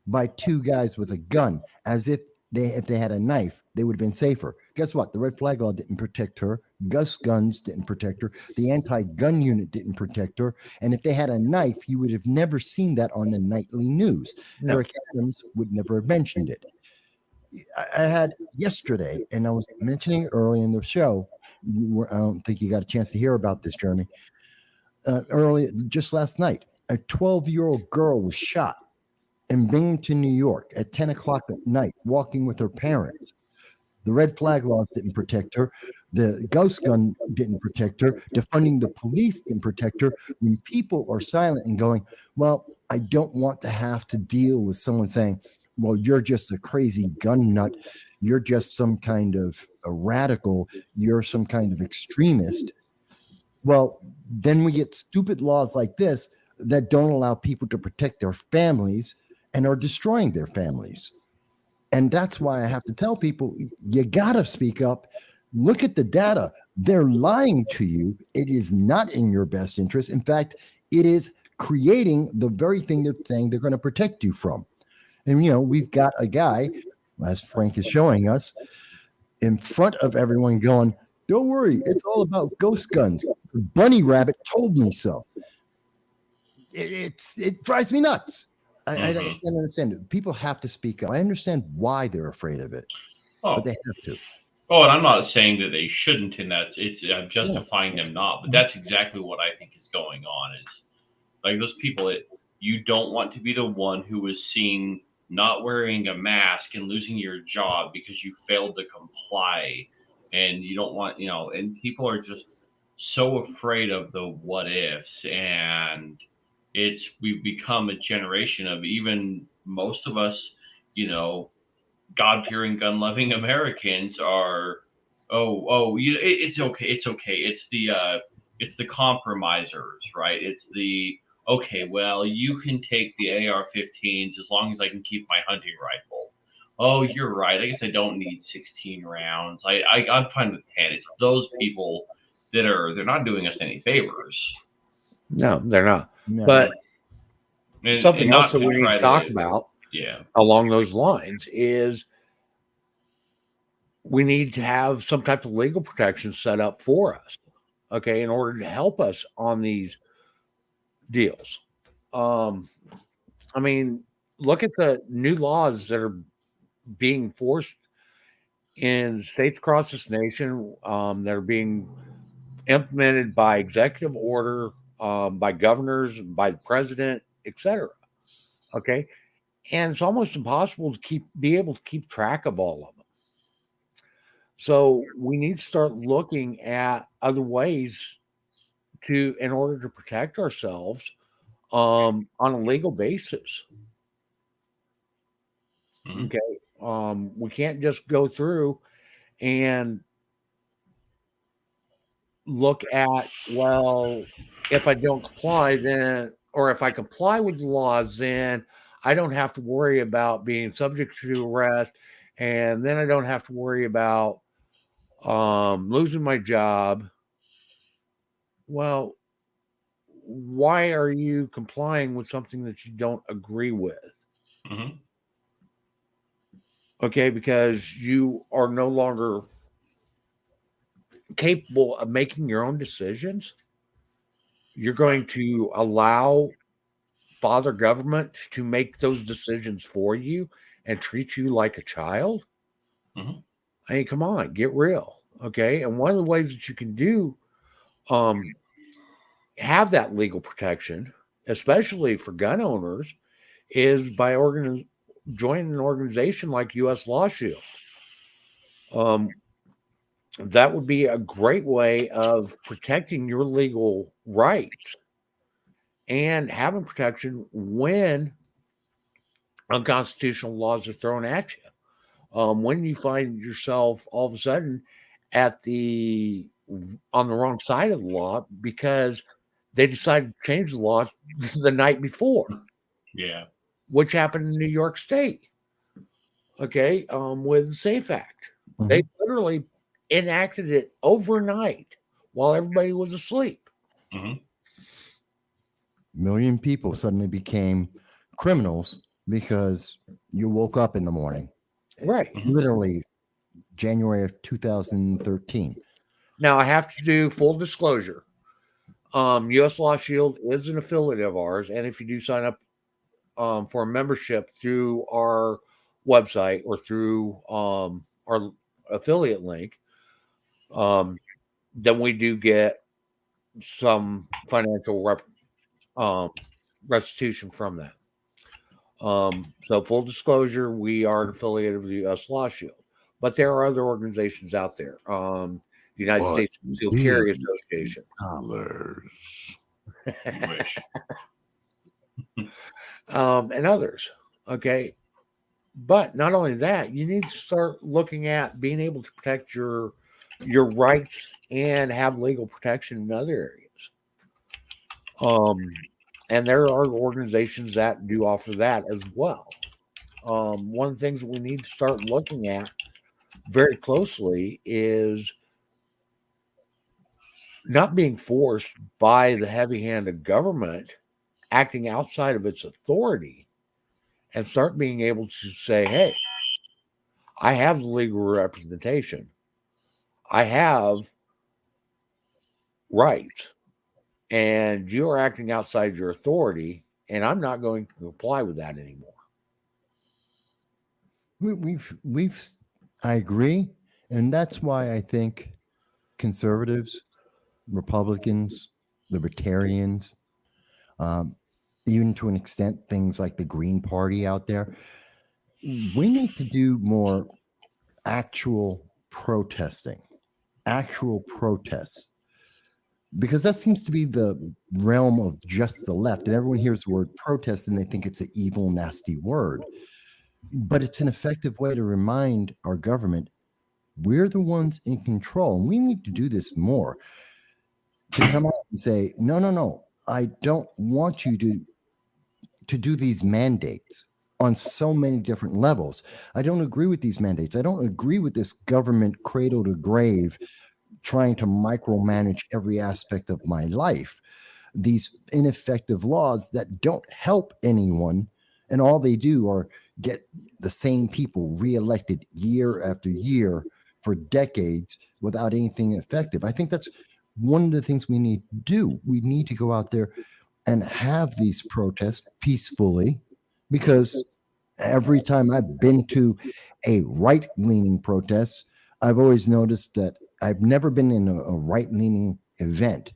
by two guys with a gun, as if they had a knife, they would have been safer. Guess what? The red flag law didn't protect her. Gus guns didn't protect her. The anti-gun unit didn't protect her. And if they had a knife, you would have never seen that on the nightly news. No. Eric Adams would never have mentioned it. I had yesterday, and I was mentioning early in the show, I don't think you got a chance to hear about this, Jeremy. Just last night, a 12-year-old girl was shot in Binghamton, New York at 10 o'clock at night, walking with her parents. The red flag laws didn't protect her. The ghost gun didn't protect her. Defunding the police didn't protect her. When people are silent and going, well, I don't want to have to deal with someone saying, well, you're just a crazy gun nut. You're just some kind of a radical. You're some kind of extremist. Well, then we get stupid laws like this that don't allow people to protect their families and are destroying their families. And that's why I have to tell people, you got to speak up. Look at the data. They're lying to you. It is not in your best interest. In fact, it is creating the very thing they're saying they're going to protect you from. And, we've got a guy, as Frank is showing us, in front of everyone going, don't worry, it's all about ghost guns. Bunny Rabbit told me so. It drives me nuts. I don't understand it. People have to speak up. I understand why they're afraid of it, but they have to. Oh, and I'm not saying that they shouldn't, and I'm justifying them not, but that's exactly what I think is going on. Is like those people that you don't want to be the one who is seen not wearing a mask and losing your job because you failed to comply, and you don't want, and people are just so afraid of the what ifs, and we've become a generation of, even most of us, God-fearing, gun-loving Americans are, it's okay, it's the compromisers, right? It's the, okay, well, you can take the AR-15s as long as I can keep my hunting rifle. Oh, you're right. I guess I don't need 16 rounds. I'm fine with 10. It's those people they're not doing us any favors. No, they're not. No. But something not else that we need to talk about along those lines is we need to have some type of legal protection set up for us, okay, in order to help us on these deals. I mean, look at the new laws that are being forced in states across this nation that are being implemented by executive order, by governors, by the president, etc. Okay, and it's almost impossible to be able to keep track of all of them. So we need to start looking at other ways in order to protect ourselves on a legal basis. Mm-hmm. Okay, we can't just go through and look at, well, if I don't comply, then, or if I comply with the laws, then I don't have to worry about being subject to arrest, and then I don't have to worry about losing my job. Well, why are you complying with something that you don't agree with? Mm-hmm. Okay, because you are no longer capable of making your own decisions. You're going to allow father government to make those decisions for you and treat you like a child. Mm-hmm. I mean, come on, get real. Okay. And one of the ways that you can have that legal protection, especially for gun owners, is by joining an organization like US Law Shield. That would be a great way of protecting your legal rights and having protection when unconstitutional laws are thrown at you. When you find yourself all of a sudden on the wrong side of the law because they decided to change the law the night before. Yeah. Which happened in New York State. Okay, with the SAFE Act. Mm-hmm. They literally enacted it overnight while everybody was asleep. Mm-hmm. Million people suddenly became criminals because you woke up in the morning. Right. Literally January of 2013. Now I have to do full disclosure. US Law Shield is an affiliate of ours, and if you do sign up for a membership through our website or through our affiliate link, then we do get some financial restitution from that. So full disclosure, we are an affiliate of the U.S. Law Shield, but there are other organizations out there. The United States Concealed Carry Association. And others. Okay. But not only that, you need to start looking at being able to protect your rights and have legal protection in other areas. And there are organizations that do offer that as well. One of the things we need to start looking at very closely is not being forced by the heavy handed government acting outside of its authority and start being able to say, hey, I have legal representation. I have rights, and you are acting outside your authority, and I'm not going to comply with that anymore. We've I agree, and that's why I think conservatives, Republicans, libertarians, um, even to an extent, things like the Green Party out there, we need to do more actual protesting, actual protests, because that seems to be the realm of just the left. And everyone hears the word protest and they think it's an evil, nasty word. But it's an effective way to remind our government we're the ones in control. And we need to do this more, to come out and say, no, no, no, I don't want you to do these mandates on so many different levels. I don't agree with these mandates. I don't agree with this government cradle to grave trying to micromanage every aspect of my life. These ineffective laws that don't help anyone, and all they do are get the same people reelected year after year for decades without anything effective. I think that's one of the things we need to do. We need to go out there and have these protests peacefully, because every time I've been to a right leaning protest, I've always noticed that I've never been in a right leaning event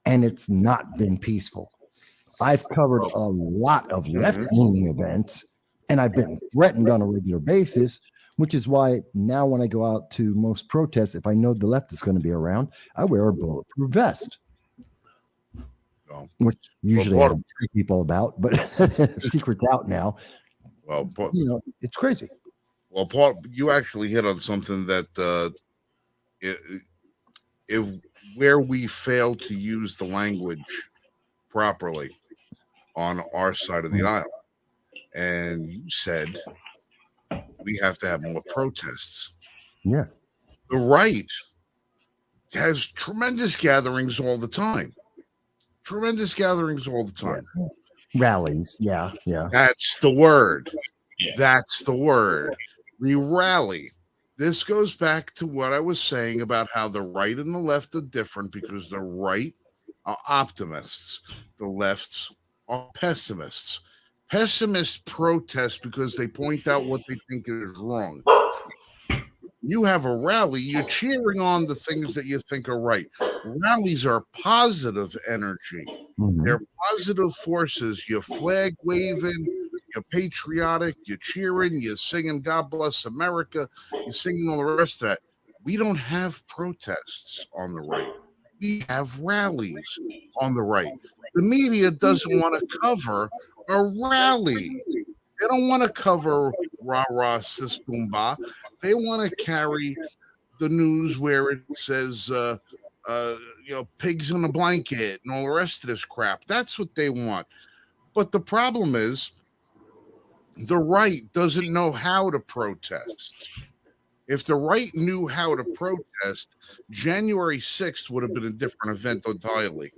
and it's not been peaceful. I've covered a lot of left leaning events and I've been threatened on a regular basis, which is why now when I go out to most protests, if I know the left is going to be around, I wear a bulletproof vest. Which usually I don't tell people about, but secret's out now. Well, it's crazy. Well, Paul, you actually hit on something that if where we fail to use the language properly on our side of the aisle, and you said we have to have more protests. Yeah, the right has tremendous gatherings all the time. Tremendous gatherings all the time. Rallies. Yeah. That's the word. Yeah. That's the word. We rally. This goes back to what I was saying about how the right and the left are different, because the right are optimists, the lefts are pessimists. Pessimists protest because they point out what they think is wrong. You have a rally, you're cheering on the things that you think are right. Rallies are positive energy. Mhm. They're positive forces. You're flag waving, you're patriotic, you're cheering, you're singing God Bless America, you're singing all the rest of that. We don't have protests on the right. We have rallies on the right. The media doesn't want to cover a rally. They don't want to cover rah rah sis boom ba. They want to carry the news where it says, pigs in a blanket and all the rest of this crap. That's what they want. But the problem is, the right doesn't know how to protest. If the right knew how to protest, January 6th would have been a different event entirely.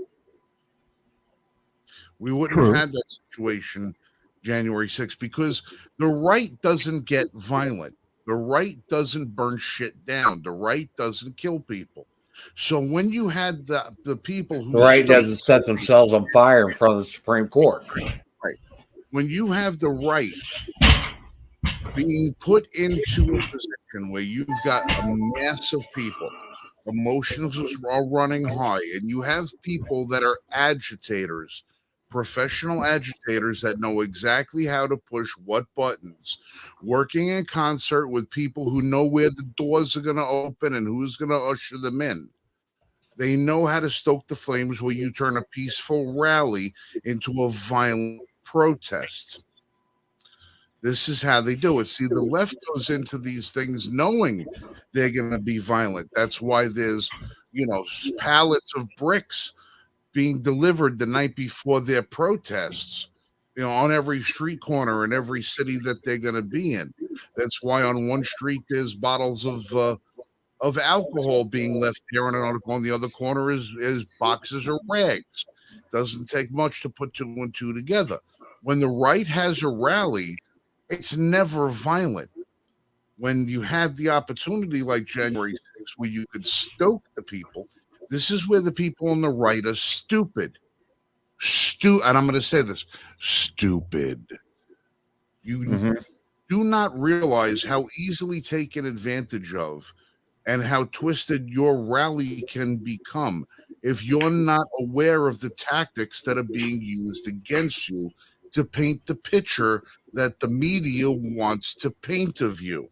We wouldn't have had that situation January 6th, because the right doesn't get violent. The right doesn't burn shit down. The right doesn't kill people. So when you had the people who The right doesn't set themselves on fire in front of the Supreme Court. Right. When you have the right being put into a position where you've got a mass of people, emotions are running high, and you have people that are agitators, professional agitators that know exactly how to push what buttons, working in concert with people who know where the doors are going to open and who's going to usher them in. They know how to stoke the flames where you turn a peaceful rally into a violent protest. This is how they do it. See, the left goes into these things knowing they're going to be violent. That's why there's, pallets of bricks being delivered the night before their protests, on every street corner in every city that they're going to be in. That's why on one street there's bottles of alcohol being left there, and on the other corner is boxes of rags. Doesn't take much to put two and two together. When the right has a rally, it's never violent. When you had the opportunity like January 6th where you could stoke the people, this is where the people on the right are stupid. And I'm going to say this, stupid. You do not realize how easily taken advantage of and how twisted your rally can become if you're not aware of the tactics that are being used against you to paint the picture that the media wants to paint of you.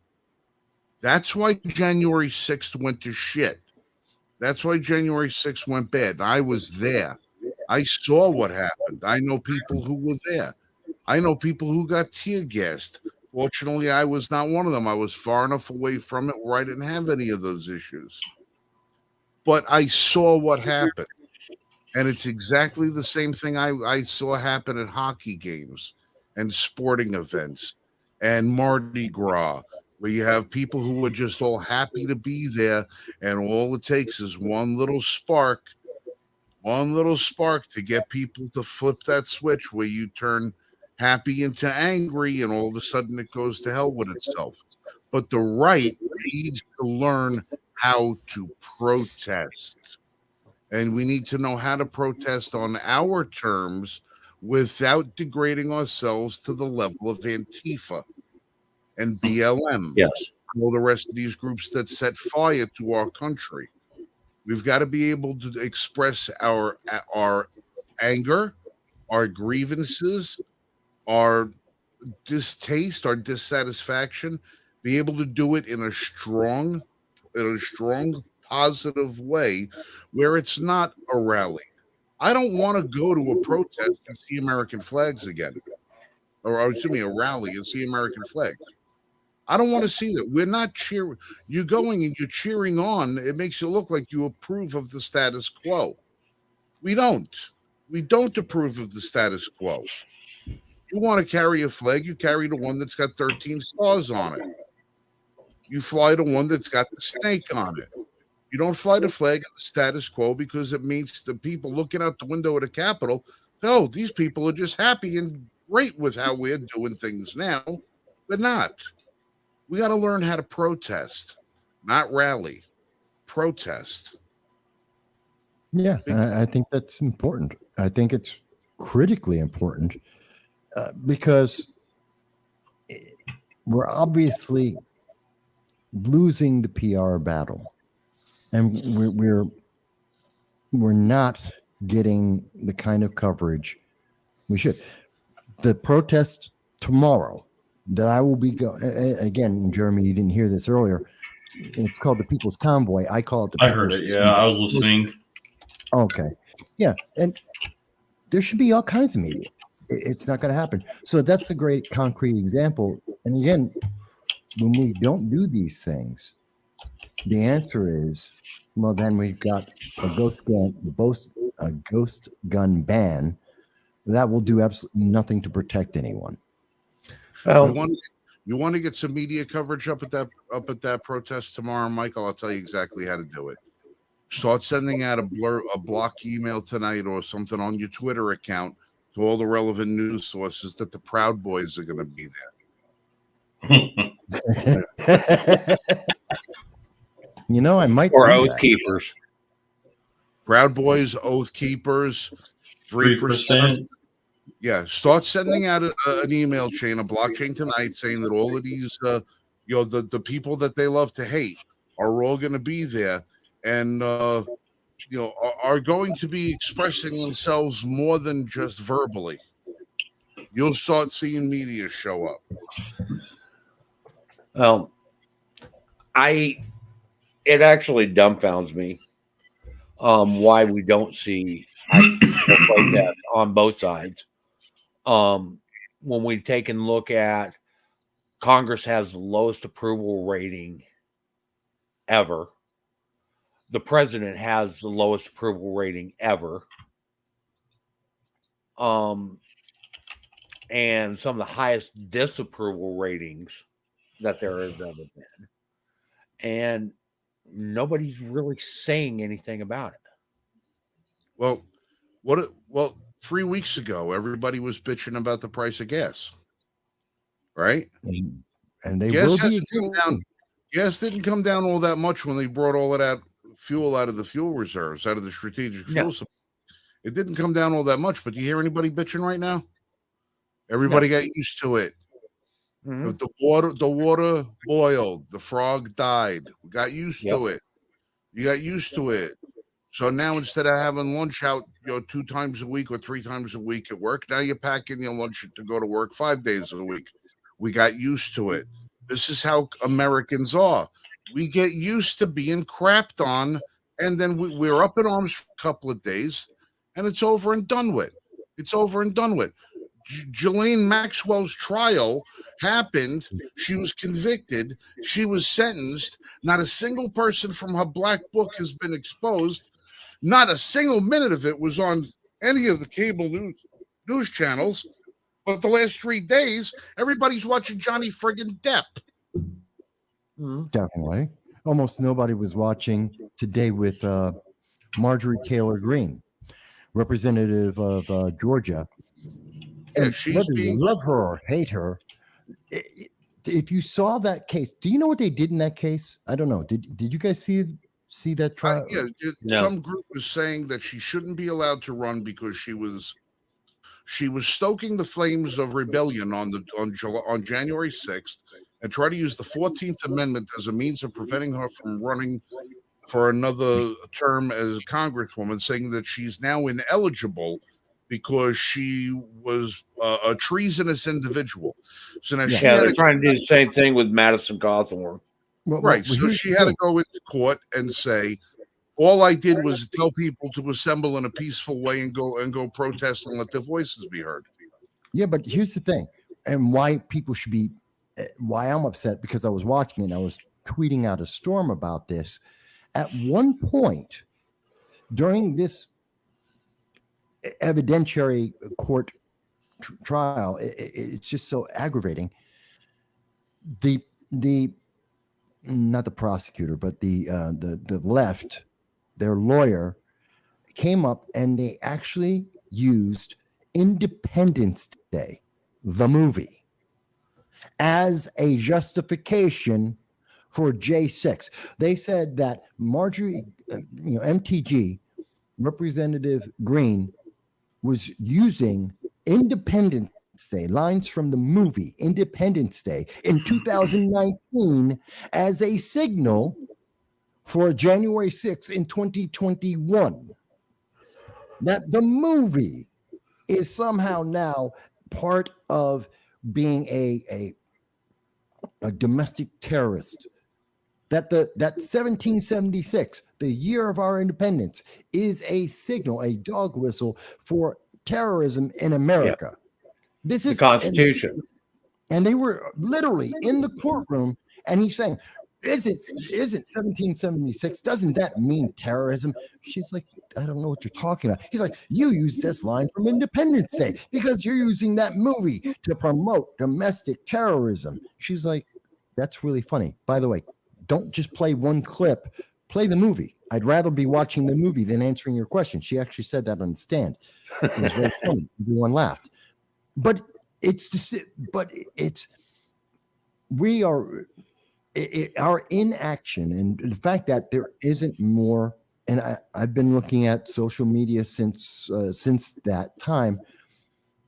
That's why January 6th went to shit. That's why January 6th went bad. And I was there. I saw what happened. I know people who were there. I know people who got tear gassed. Fortunately, I was not one of them. I was far enough away from it where I didn't have any of those issues. But I saw what happened. And it's exactly the same thing I saw happen at hockey games and sporting events and Mardi Gras, where you have people who are just all happy to be there. And all it takes is one little spark to get people to flip that switch where you turn happy into angry, and all of a sudden it goes to hell with itself. But the right needs to learn how to protest. And we need to know how to protest on our terms without degrading ourselves to the level of Antifa and BLM. Yes. All the rest of these groups that set fire to our country. We've got to be able to express our anger, our grievances, our distaste, our dissatisfaction, be able to do it in a strong, positive way where it's not a rally. I don't want to go to a protest and see American flags again. Or excuse me, a rally and see American flags. I don't want to see that. We're not cheering. You're going and you're cheering on. It makes you look like you approve of the status quo. We don't. We don't approve of the status quo. You want to carry a flag, you carry the one that's got 13 stars on it. You fly the one that's got the snake on it. You don't fly the flag of the status quo because it means the people looking out the window of the Capitol, oh, these people are just happy and great with how we're doing things now. They're not. We got to learn how to protest, not rally. Protest. Yeah, I think that's important. I think it's critically important because we're obviously losing the PR battle, and we're not getting the kind of coverage we should. The protest tomorrow that I will be going again, Jeremy, you didn't hear this earlier. It's called the People's Convoy. I call it the People's I heard it. Yeah, I was listening. Okay. Yeah. And there should be all kinds of media. It's not going to happen. So that's a great concrete example. And again, when we don't do these things, the answer is, well, then we've got a ghost gun ban that will do absolutely nothing to protect anyone. Well, you want to get some media coverage up at that protest tomorrow, Michael? I'll tell you exactly how to do it. Start sending out a block email tonight or something on your Twitter account to all the relevant news sources that the Proud Boys are going to be there. I might. Or Oath Keepers. Proud Boys, Oath Keepers, 3%. Yeah, start sending out an email chain, a blockchain tonight, saying that all of these, the people that they love to hate are all going to be there, and are going to be expressing themselves more than just verbally. You'll start seeing media show up. Well, it actually dumbfounds me why we don't see protests on both sides. When we take and look at Congress has the lowest approval rating ever. The president has the lowest approval rating ever. And some of the highest disapproval ratings that there has ever been. And nobody's really saying anything about it. Well, 3 weeks ago, everybody was bitching about the price of gas, right? And they Gas will be hasn't come down. Gas didn't come down all that much when they brought all of that fuel out of the fuel reserves, out of the strategic fuel supply. It didn't come down all that much, but do you hear anybody bitching right now? Everybody got used to it. Mm-hmm. The water boiled, the frog died. We got used to it. You got used to it. So now instead of having lunch out, 2 times a week or 3 times a week at work, now you're packing your lunch to go to work 5 days a week. We got used to it. This is how Americans are. We get used to being crapped on, and then we're up in arms for a couple of days, and it's over and done with. It's over and done with. Ghislaine Maxwell's trial happened. She was convicted. She was sentenced. Not a single person from her black book has been exposed. Not a single minute of it was on any of the cable news channels. But the last 3 days, everybody's watching Johnny friggin' Depp. Definitely. Almost nobody was watching today with Marjorie Taylor Greene, representative of Georgia. Yeah, she's whether you love her or hate her, if you saw that case, do you know what they did in that case? I don't know. Did you guys see that trial? Some group was saying that she shouldn't be allowed to run because she was stoking the flames of rebellion on January 6th and try to use the 14th Amendment as a means of preventing her from running for another term as a congresswoman, saying that she's now ineligible because she was a treasonous individual. So now they're trying to do the same thing with Madison Cawthorn. Right. So she had to go into court and say, all I did was tell people to assemble in a peaceful way and go protest and let their voices be heard. Yeah, but here's the thing, and why people should be, why I'm upset, because I was watching it and I was tweeting out a storm about this. At one point during this evidentiary court trial, it's just so aggravating. The not the prosecutor, but the left, their lawyer, came up and they actually used Independence Day, the movie, as a justification for J6. They said that Marjorie, MTG, Representative Greene, was using Independence Day, lines from the movie Independence Day in 2019 as a signal for January 6th in 2021. That the movie is somehow now part of being a domestic terrorist. That 1776, the year of our independence, is a signal, a dog whistle for terrorism in America. This is the Constitution. And they were literally in the courtroom, and he's saying, Isn't 1776? Doesn't that mean terrorism? She's like, I don't know what you're talking about. He's like, you use this line from Independence Day because you're using that movie to promote domestic terrorism. She's like, that's really funny. By the way, don't just play one clip, play the movie. I'd rather be watching the movie than answering your question. She actually said that on the stand. It was very funny. Everyone laughed. But we are our inaction and the fact that there isn't more. And I've been looking at social media since that time,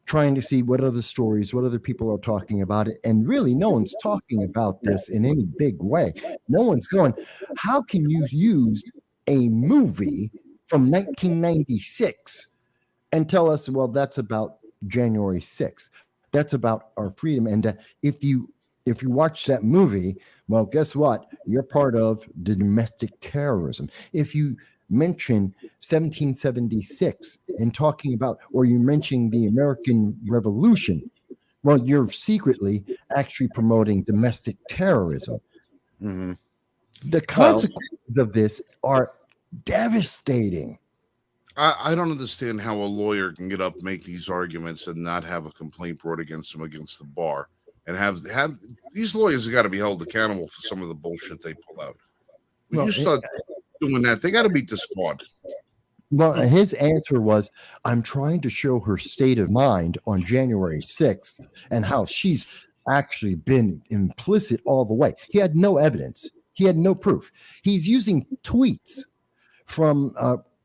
trying to see what other stories, what other people are talking about it. And really, no one's talking about this in any big way. No one's going, how can you use a movie from 1996 and tell us, well, that's about January 6th. That's about our freedom. And if you watch that movie, well, guess what? You're part of the domestic terrorism. If you mention 1776 and talking about, or you mention the American Revolution, well, you're secretly actually promoting domestic terrorism. Mhm. The consequences of this are devastating. I don't understand how a lawyer can get up, make these arguments, and not have a complaint brought against them against the bar, and have these lawyers have got to be held accountable for some of the bullshit they pull out. When Well, you start doing that, they got to be disbarred. Well, his answer was, I'm trying to show her state of mind on January 6th and how she's actually been implicit all the way. He had no evidence. He had no proof. He's using tweets from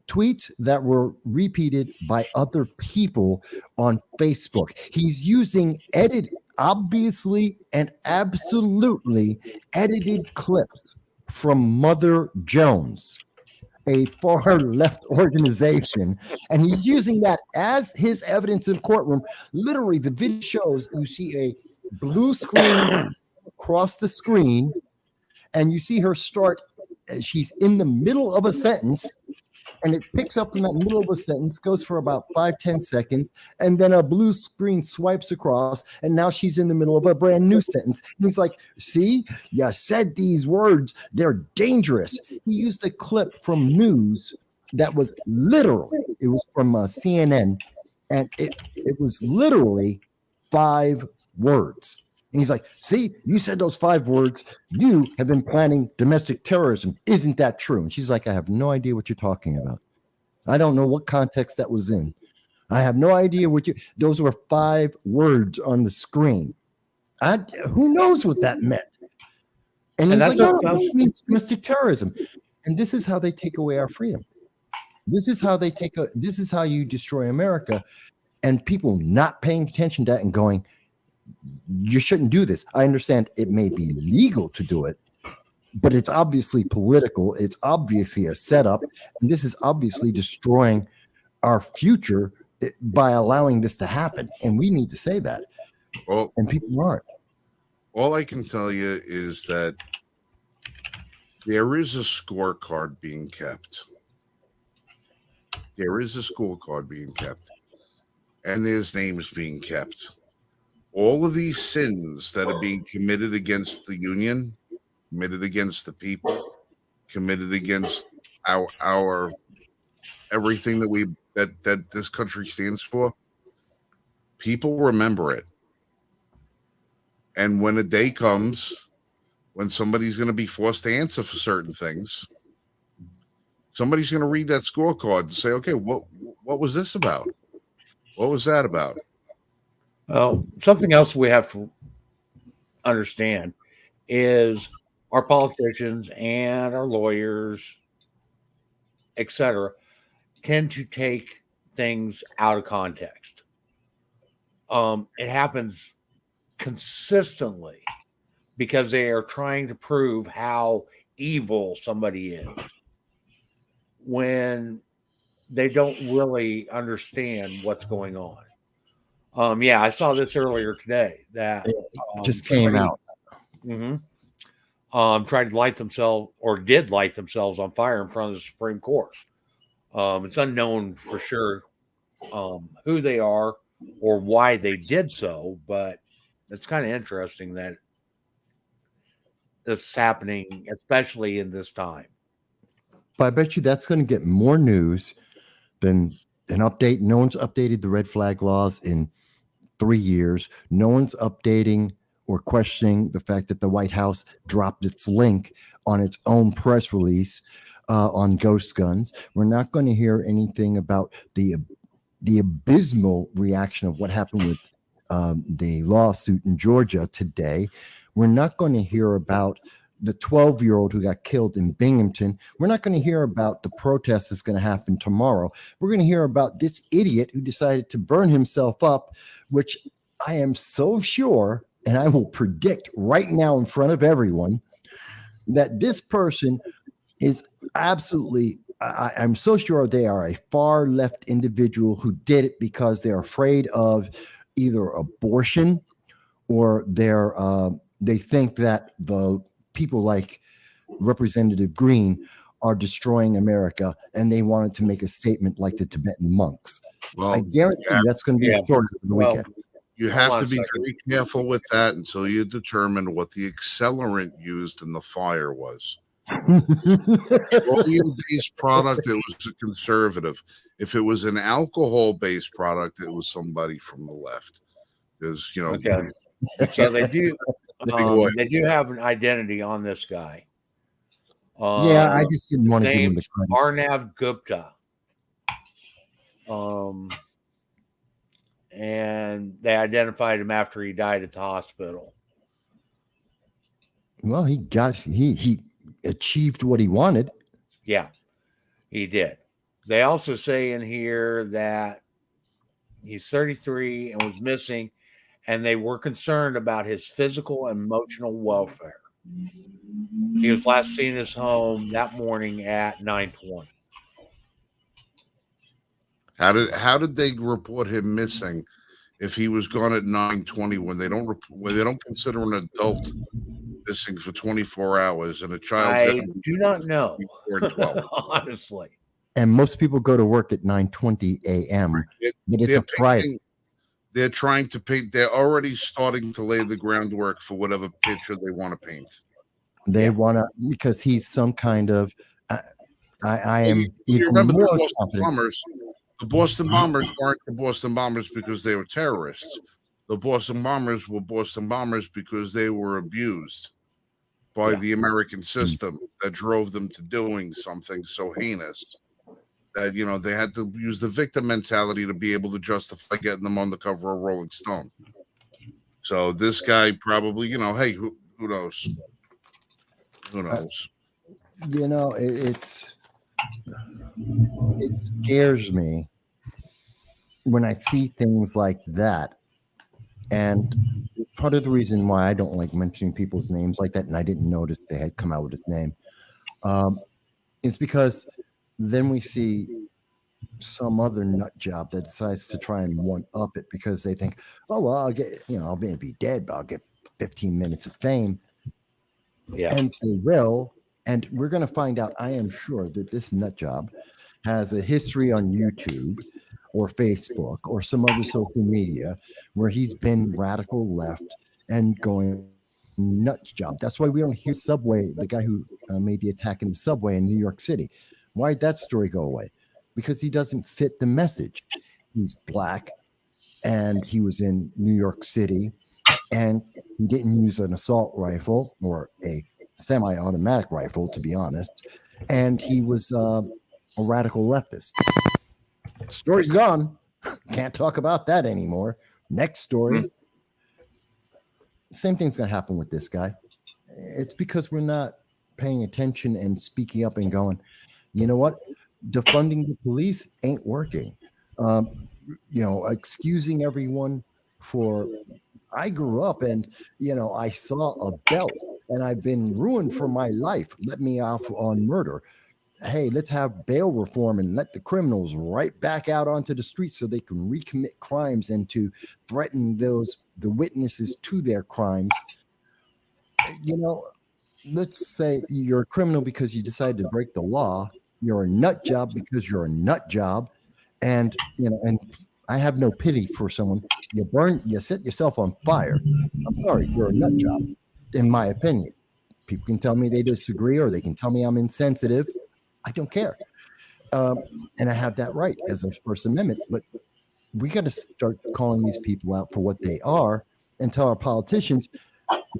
tweets that were repeated by other people on Facebook. He's using obviously and absolutely edited clips from Mother Jones, a far left organization, and he's using that as his evidence in the courtroom. Literally, the video shows you see a blue screen across the screen, and you see her start. She's in the middle of a sentence, and it picks up in that middle of a sentence, goes for about 5-10 seconds, and then a blue screen swipes across, and now she's in the middle of a brand new sentence. And he's like, see, you said these words, they're dangerous. He used a clip from news that was literally, it was from CNN, and it was literally 5 words. And he's like, see, you said those 5 words. You have been planning domestic terrorism. Isn't that true? And she's like, I have no idea what you're talking about. I don't know what context that was in. I have no idea those were 5 words on the screen. Who knows what that meant? And he's like, no, it means domestic terrorism. And this is how they take away our freedom. This is how you destroy America. And people not paying attention to that and going, you shouldn't do this. I understand it may be legal to do it, but it's obviously political. It's obviously a setup. And this is obviously destroying our future by allowing this to happen. And we need to say that. Well, and people aren't. All I can tell you is that there is a scorecard being kept. There is a scorecard being kept. And there's names being kept. All of these sins that are being committed against the union, committed against the people, committed against our everything that this country stands for, people remember it. And when a day comes when somebody's going to be forced to answer for certain things, somebody's going to read that scorecard and say, okay, what was this about? What was that about? Well, something else we have to understand is our politicians and our lawyers, etc., tend to take things out of context. It happens consistently because they are trying to prove how evil somebody is when they don't really understand what's going on. Yeah, I saw this earlier today that just came out. Tried to light themselves or did light themselves on fire in front of the Supreme Court. It's unknown for sure who they are or why they did so, but it's kind of interesting that this is happening, especially in this time. But I bet you that's going to get more news than an update. No one's updated the red flag laws in 3 years. No one's updating or questioning the fact that the White House dropped its link on its own press release on ghost guns. We're not going to hear anything about the abysmal reaction of what happened with the lawsuit in Georgia today. We're not going to hear about the 12-year-old who got killed in Binghamton. We're not going to hear about the protest that's going to happen tomorrow. We're going to hear about this idiot who decided to burn himself up, which I am so sure, and I will predict right now in front of everyone, that this person is absolutely, I'm so sure they are a far left individual who did it because they're afraid of either abortion or they think that the people like Representative Green are destroying America, and they wanted to make a statement like the Tibetan monks. Well, I guarantee that's going to be a story of the weekend. You have to be very careful with that until you determine what the accelerant used in the fire was. Petroleum-based product, it was a conservative. If it was an alcohol-based product, it was somebody from the left. Because okay. So they do have an identity on this guy. Yeah, I just didn't want to give him the credit. Arnav Gupta. And they identified him after he died at the hospital. Well, he achieved what he wanted. Yeah, he did. They also say in here that he's 33 and was missing, and they were concerned about his physical and emotional welfare. He was last seen in his home that morning at 9:20. How did they report him missing if he was gone at 9:20 when they don't consider an adult missing for 24 hours and a child? I do not know, honestly. And most people go to work at 9:20 a.m. But it's a Friday. They're trying to paint. They're already starting to lay the groundwork for whatever picture they want to paint. They want to, because he's some kind of. I am. You remember the Boston Bombers? The Boston Bombers weren't the Boston Bombers because they were terrorists. The Boston Bombers were Boston Bombers because they were abused by the American system that drove them to doing something so heinous that, they had to use the victim mentality to be able to justify getting them on the cover of Rolling Stone. So this guy probably, hey, who knows? Who knows? It scares me when I see things like that. And part of the reason why I don't like mentioning people's names like that, and I didn't notice they had come out with his name, is because then we see some other nut job that decides to try and one up it because they think, oh, well, I'll get, I'll be dead, but I'll get 15 minutes of fame. Yeah. And they will. And we're going to find out, I am sure, that this nut job has a history on YouTube or Facebook or some other social media where he's been radical left and going nuts job. That's why we don't hear Subway, the guy who made the attack in the subway in New York City. Why did that story go away? Because he doesn't fit the message. He's black and he was in New York City and he didn't use an assault rifle or a semi-automatic rifle, to be honest. And he was a radical leftist. Story's gone. Can't talk about that anymore. Next story. Same thing's going to happen with this guy. It's because we're not paying attention and speaking up and going, you know what? Defunding the police ain't working. Excusing everyone for... I grew up and, I saw a belt and I've been ruined for my life. Let me off on murder. Hey, let's have bail reform and let the criminals right back out onto the streets so they can recommit crimes and to threaten the witnesses to their crimes. Let's say you're a criminal because you decided to break the law. You're a nut job because you're a nut job. And, and I have no pity for someone. You set yourself on fire. I'm sorry, you're a nut job, in my opinion. People can tell me they disagree or they can tell me I'm insensitive. I don't care. And I have that right as a First Amendment. But we got to start calling these people out for what they are and tell our politicians,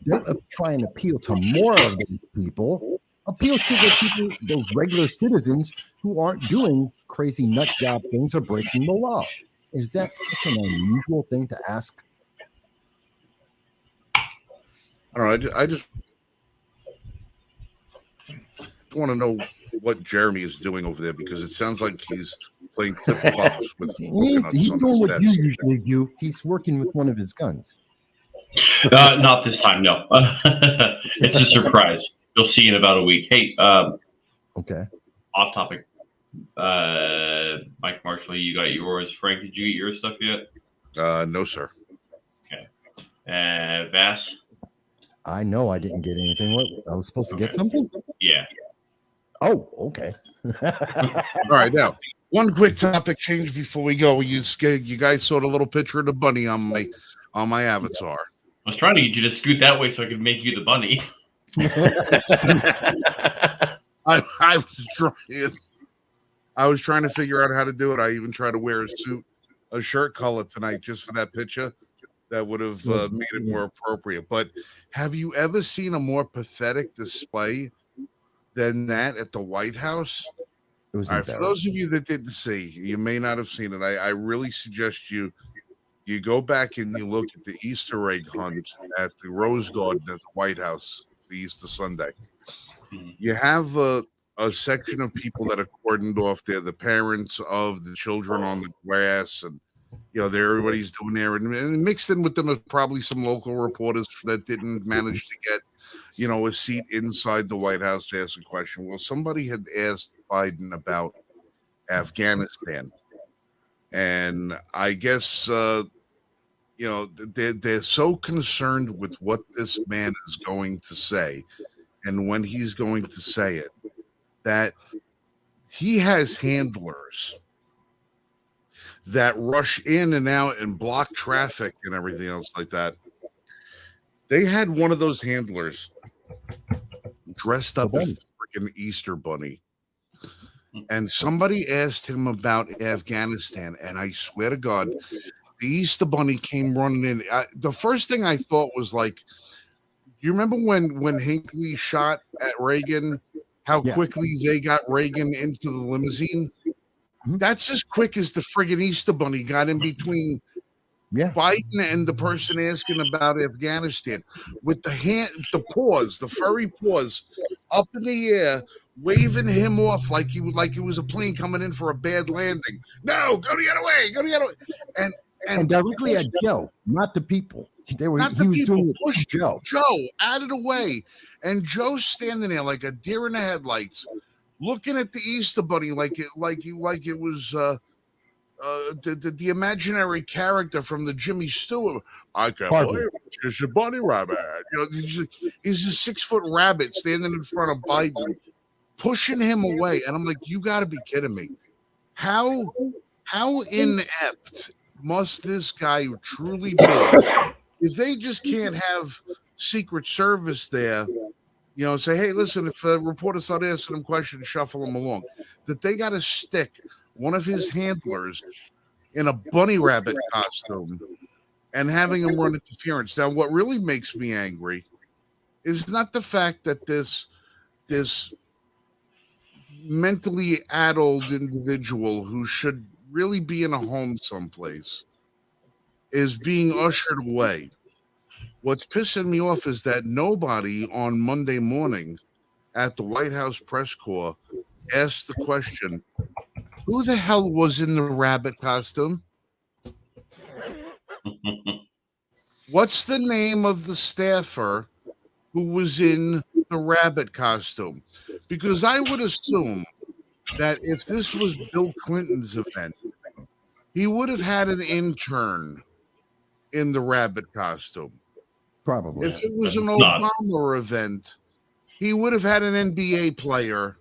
don't try and appeal to more of these people. Appeal to the people, the regular citizens who aren't doing crazy nut job things or breaking the law. Is that such an unusual thing to ask? I don't know. I just want to know what Jeremy is doing over there because it sounds like he's playing clip clops with he's doing what you usually do. He's working with one of his guns. Not this time, no. It's a surprise. You'll see in about a week. Hey, okay. Off topic. Mike Marshall, you got yours. Frank, did you get your stuff yet? No, sir. Okay. Vass? I know I didn't get anything. What? I was supposed to get something? Yeah. Oh, okay. All right, now one quick topic change before we go. You guys saw the little picture of the bunny on on my avatar. I was trying to get you to scoot that way so I could make you the bunny. I was trying to figure out how to do it. I even tried to wear a shirt color tonight just for that picture. That would have made it more appropriate. But have you ever seen a more pathetic display than that at the White House? It was All right, for those of you that didn't see, you may not have seen it. I really suggest you go back and you look at the Easter egg hunt at the Rose Garden at the White House for Easter Sunday. You have a section of people that are cordoned off there, the parents of the children on the grass, and everybody's doing there, and mixed in with them is probably some local reporters that didn't manage to get a seat inside the White House to ask a question. Well, somebody had asked Biden about Afghanistan, and I guess they're so concerned with what this man is going to say and when he's going to say it that he has handlers that rush in and out and block traffic and everything else like that. They had one of those handlers dressed up as the freaking Easter bunny. And somebody asked him about Afghanistan, and I swear to God, the Easter bunny came running in. The first thing I thought was like, you remember when Hinckley shot at Reagan, how quickly they got Reagan into the limousine? That's as quick as the friggin' Easter bunny got in between Biden and the person asking about Afghanistan, with the furry paws up in the air, waving him off like it was a plane coming in for a bad landing. No, go the other way, go the other way. And directly at Joe, not the people. He was doing it pushed Joe out of the way, and Joe's standing there like a deer in the headlights, looking at the Easter bunny like it was the imaginary character from the Jimmy Stewart. I can't believe it's just a bunny rabbit. He's a 6-foot rabbit standing in front of Biden, pushing him away, and I'm like, you got to be kidding me! How inept must this guy truly be? If they just can't have Secret Service there, say, hey, listen, if reporters start asking them questions, shuffle them along, that they got to stick one of his handlers in a bunny rabbit costume and having him run interference. Now, what really makes me angry is not the fact that this mentally addled individual who should really be in a home someplace is being ushered away. What's pissing me off is that nobody on Monday morning at the White House press corps asked the question, who the hell was in the rabbit costume? What's the name of the staffer who was in the rabbit costume? Because I would assume that if this was Bill Clinton's event, he would have had an intern in the rabbit costume. Probably. If it was an Obama event, he would have had an NBA player.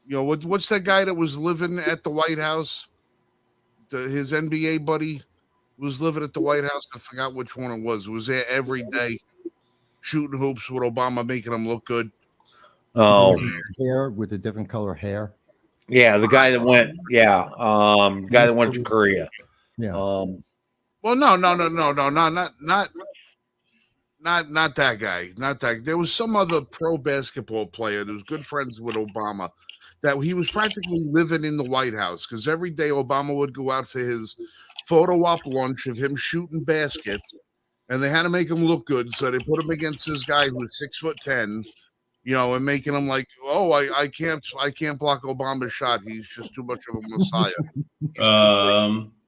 What's that guy that was living at the White House? His NBA buddy was living at the White House. I forgot which one it was. It was there every day, shooting hoops with Obama, making him look good. Oh, hair with a different color hair. Yeah, the guy that went. Yeah, guy that went to Korea. Yeah. Well, no, not that guy. Not that. There was some other pro basketball player that was good friends with Obama, that he was practically living in the White House, because every day Obama would go out for his photo op lunch of him shooting baskets, and they had to make him look good, so they put him against this guy who's 6'10", and making him like, oh, I can't block Obama's shot. He's just too much of a messiah. He's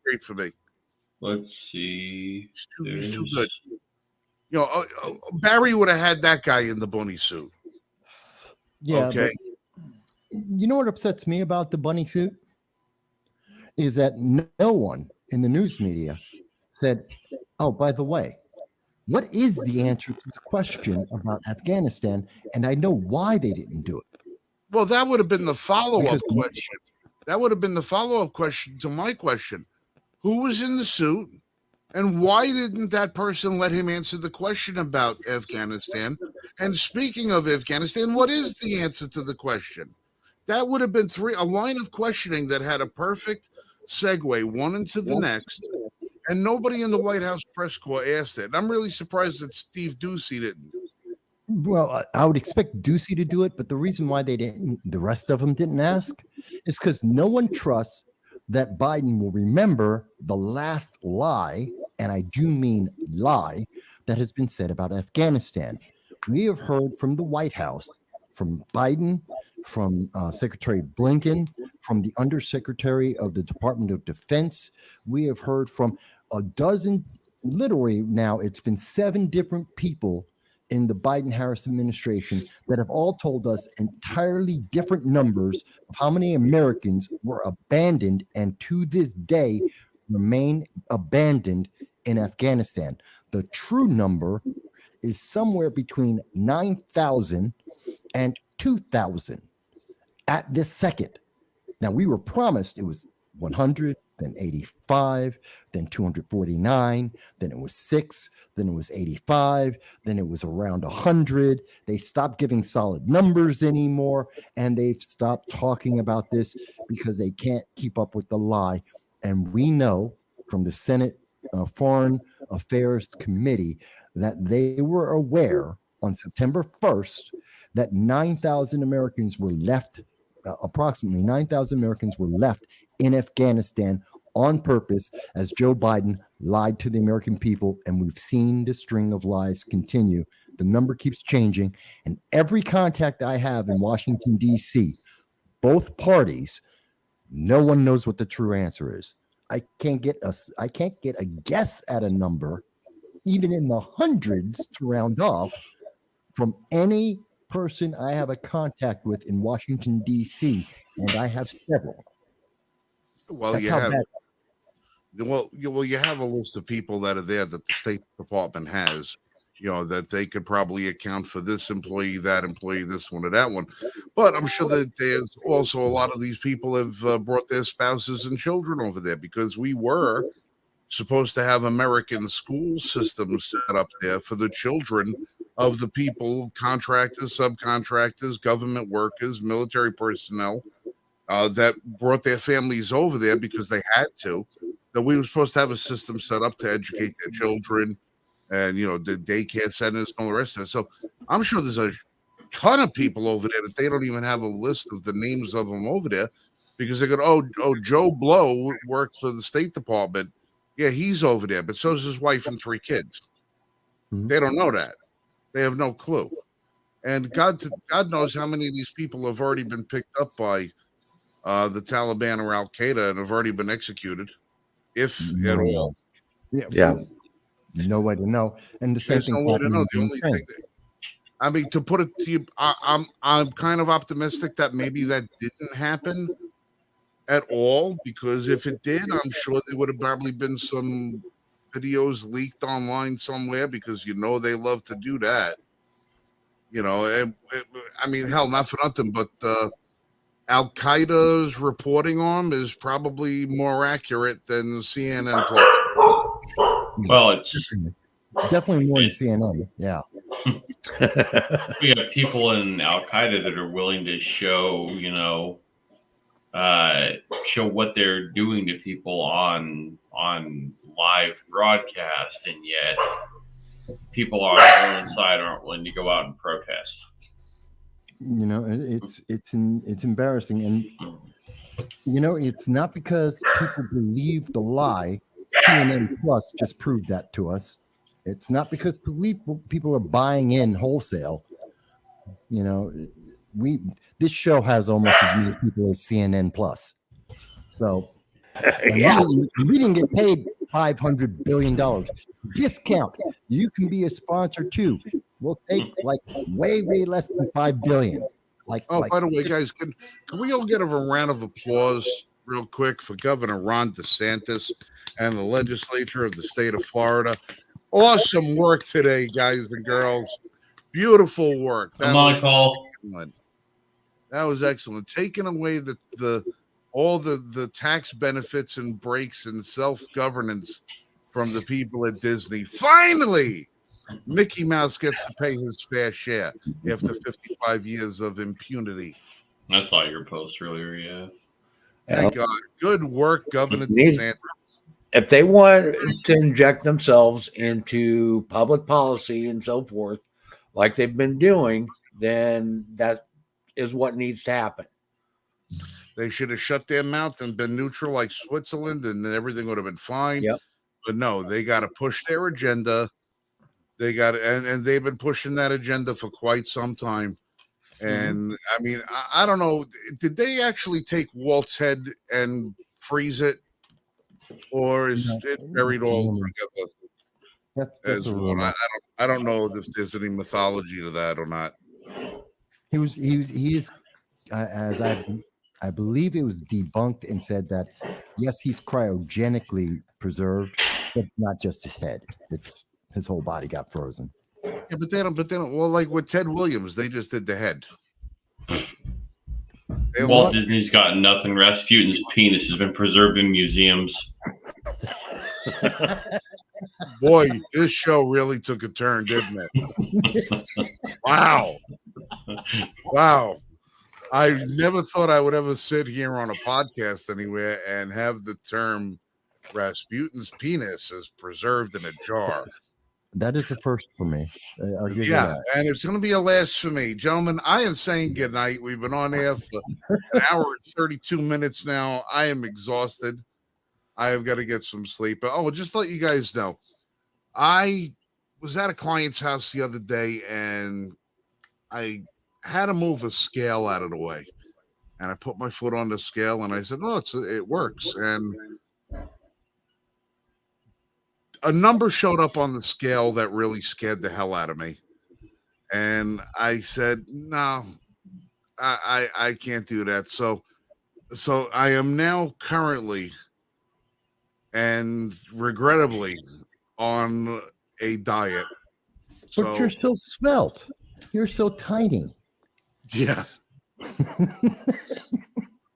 great for me. Let's see. He's too good. Barry would have had that guy in the bunny suit. Yeah. Okay. You know what upsets me about the bunny suit is that no one in the news media said, oh, by the way, what is the answer to the question about Afghanistan? And I know why they didn't do it. Well, that would have been the follow-up question. That would have been the follow-up question to my question. Who was in the suit? And why didn't that person let him answer the question about Afghanistan? And speaking of Afghanistan, what is the answer to the question? That would have been a line of questioning that had a perfect segue one into the next, and nobody in the White House press corps asked it. And I'm really surprised that Steve Ducey didn't. Well, I would expect Ducey to do it, but the reason why they didn't, the rest of them didn't ask, is because no one trusts that Biden will remember the last lie, and I do mean lie, that has been said about Afghanistan. We have heard from the White House, from Biden, from Secretary Blinken, from the Undersecretary of the Department of Defense. We have heard from a dozen, literally now it's been 7 different people in the Biden-Harris administration that have all told us entirely different numbers of how many Americans were abandoned and to this day remain abandoned in Afghanistan. The true number is somewhere between 9,000 and 2,000 at this second. Now, we were promised it was 100, then 85, then 249, then it was 6, then it was 85, then it was around 100. They stopped giving solid numbers anymore, and they've stopped talking about this because they can't keep up with the lie. And we know from the Senate Foreign Affairs Committee that they were aware on September 1st that 9,000 Americans were left, approximately 9,000 Americans were left in Afghanistan on purpose as Joe Biden lied to the American people. And we've seen the string of lies continue. The number keeps changing. And every contact I have in Washington, D.C., both parties, no one knows what the true answer is. I can't get a guess at a number, even in the hundreds to round off, from any person I have a contact with in Washington, D.C., and I have several. Well, That's you how have bad. you have a list of people that are there that the State Department has, that they could probably account for this employee, this one, or that one. But I'm sure that there's also a lot of these people have brought their spouses and children over there, because we were supposed to have American school systems set up there for the children of the people, contractors, subcontractors, government workers, military personnel that brought their families over there because they had to. That we were supposed to have a system set up to educate their children, and the daycare centers and all the rest of it. So I'm sure there's a ton of people over there that they don't even have a list of the names of them over there, because they go, oh, Joe Blow works for the State Department. Yeah, he's over there, but so's his wife and 3 kids. Mhm. They don't know that. They have no clue. And God knows how many of these people have already been picked up by the Taliban or Al Qaeda and have already been executed, if No at one all. knows. Yeah. No way to know. And the same There's thing's no way to happening know. The in only Ukraine. thing I mean, to put it to you, I'm kind of optimistic that maybe that didn't happen at all, because if it did, I'm sure there would have probably been some videos leaked online somewhere, because they love to do that. I mean, hell, not for nothing, but Al Qaeda's reporting on is probably more accurate than CNN Plus. Well, it's Definitely more than CNN. Yeah. we have people in Al Qaeda that are willing to show, show what they're doing to people on live broadcast, and yet people on their own side aren't willing to go out and protest. It's embarrassing, and it's not because people believe the lie. CNN Plus just proved that to us. It's not because people are buying in wholesale. This show has almost as many people as CNN Plus. So, and Yeah. we didn't get paid $500 billion discount. You can be a sponsor too. We'll take like way less than $5 billion. By the way, guys, can we all get a round of applause real quick for Governor Ron DeSantis and the legislature of the state of Florida? Awesome work today, guys and girls. Beautiful work. Come on, Cole. Excellent. That was excellent. Taking away all the tax benefits and breaks and self-governance from the people at Disney. Finally, Mickey Mouse gets to pay his fair share after 55 years of impunity. I saw your post earlier. Yeah. Thank God. Good work, Governor Need- DeSantis. If they want to inject themselves into public policy and so forth, like they've been doing, then that is what needs to happen. They should have shut their mouth and been neutral like Switzerland, and then everything would have been fine. Yep. But no, they got to push their agenda. They got and they've been pushing that agenda for quite some time. And I mean, I don't know. Did they actually take Walt's head and freeze it, or is it buried all together? That's a rumor. I don't know if there's any mythology to that or not. He is, as I believe it was debunked and said that yes, he's cryogenically preserved, but it's not just his head; it's his whole body got frozen. Yeah, but they don't. Well, like with Ted Williams, they just did the head. Walt Disney's got nothing. Rasputin's penis has been preserved in museums. Boy, this show really took a turn, didn't it? Wow. I never thought I would ever sit here on a podcast anywhere and have the term Rasputin's penis is preserved in a jar. That is the first for me. I'll give you Yeah, that. and it's going to be a last for me. Gentlemen, I am saying good night. We've been on air for an hour and 32 minutes now. I am exhausted. I have got to get some sleep. Oh, just to let you guys know, I was at a client's house the other day, and I had to move a scale out of the way. And I put my foot on the scale, and I said, "Oh, it works." And a number showed up on the scale that really scared the hell out of me. And I said, "No, I can't do that." So I am now currently and regrettably on a diet. But you're so svelte. You're so tiny. Yeah.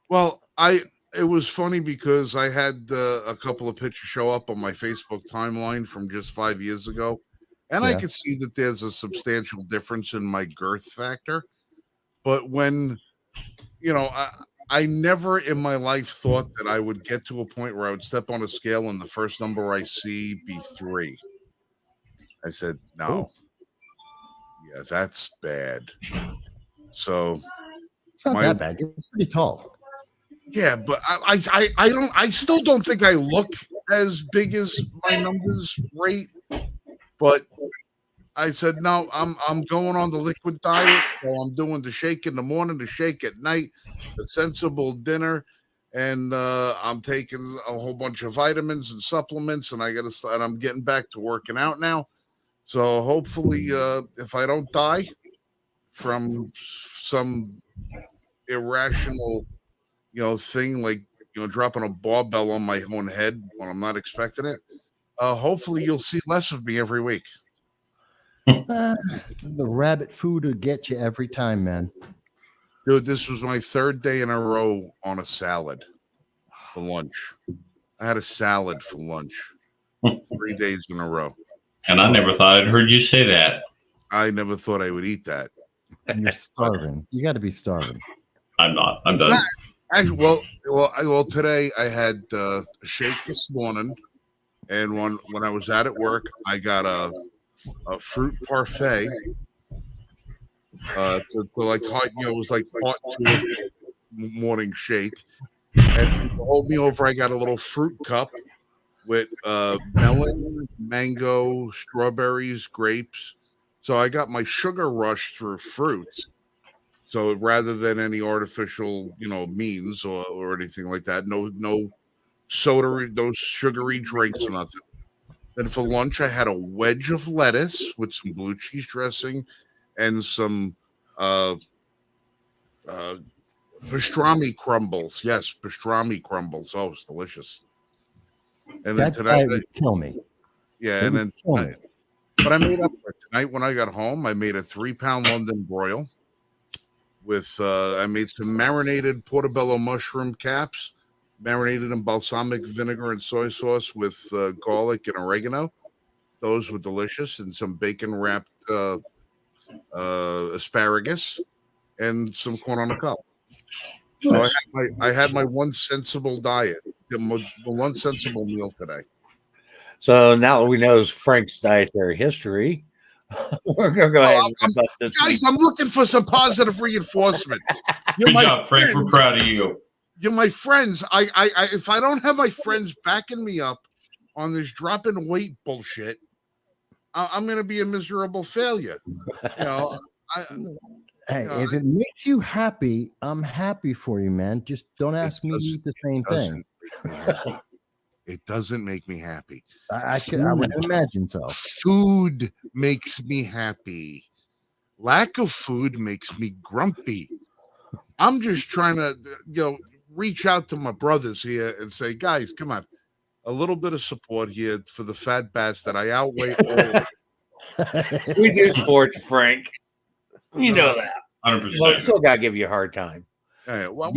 Well, it was funny because I had a couple of pictures show up on my Facebook timeline from just 5 years ago, and I could see that there's a substantial difference in my girth factor. But when, I never in my life thought that I would get to a point where I would step on a scale and the first number I see be 3. I said, no. Yeah, that's bad. So it's not that bad. You're pretty tall. Yeah, but I still don't think I look as big as my numbers rate. But I said no, I'm going on the liquid diet, so I'm doing the shake in the morning, the shake at night, the sensible dinner, and I'm taking a whole bunch of vitamins and supplements, and I'm getting back to working out now. So hopefully, if I don't die from some irrational, thing like dropping a barbell on my own head when I'm not expecting it, hopefully you'll see less of me every week. The rabbit food will get you every time, man. Dude, this was my 3rd day in a row on a salad for lunch. I had a salad for lunch 3 days in a row. And I never thought I'd heard you say that. I never thought I would eat that. And you're starving. You got to be starving. I'm not. I'm done. Well, today I had a shake this morning, and when I was out at work, I got a fruit parfait. It was like part 2 of the morning shake. And to hold me over, I got a little fruit cup with melon, mango, strawberries, grapes. So I got my sugar rush through fruits. So rather than any artificial, means or anything like that, no soda, no sugary drinks or nothing. Then for lunch, I had a wedge of lettuce with some blue cheese dressing and some pastrami crumbles. Yes, pastrami crumbles. Oh, it's delicious. And then tonight, would kill me. Yeah, and then tonight, but I made up for it tonight when I got home. I made a 3-pound London broil with I made some marinated portobello mushroom caps marinated in balsamic vinegar and soy sauce with garlic and oregano. Those were delicious, and some bacon wrapped asparagus and some corn on the cob. So I had my one sensible diet, the one sensible meal today. So now that we know Frank's dietary history, we're going to go ahead and wrap up this guys, week. I'm looking for some positive reinforcement. You're Good my job, Frank. We're proud of you. You're my friends. I if I don't have my friends backing me up on this dropping weight bullshit, I'm going to be a miserable failure. You know, hey, if it makes you happy, I'm happy for you, man. Just don't ask me to eat the same thing. It doesn't make me happy. I would imagine so. Food makes me happy. Lack of food makes me grumpy. I'm just trying to, reach out to my brothers here and say, guys, come on, a little bit of support here for the fat bastard. I outweigh all. We do sports, Frank. You know that. 100%. Well, still got to give you a hard time. Yeah, well,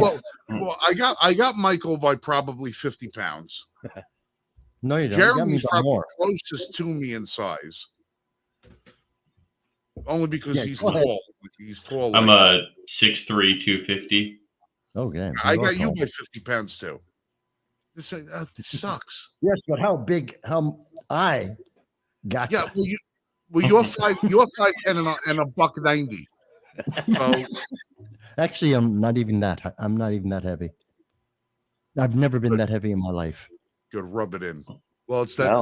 I got Michael by probably 50 pounds. No, you don't. Jeremy's probably closest to me in size. Only because he's tall. He's tall. I'm a 6'3", 250. Okay. I got you by 50 pounds too. This sucks. Yes, but how I got? Yeah, you're 5'10" and a $190. So actually, I'm not even that heavy. I've never been that heavy in my life. Good, rub it in. Well, it's that.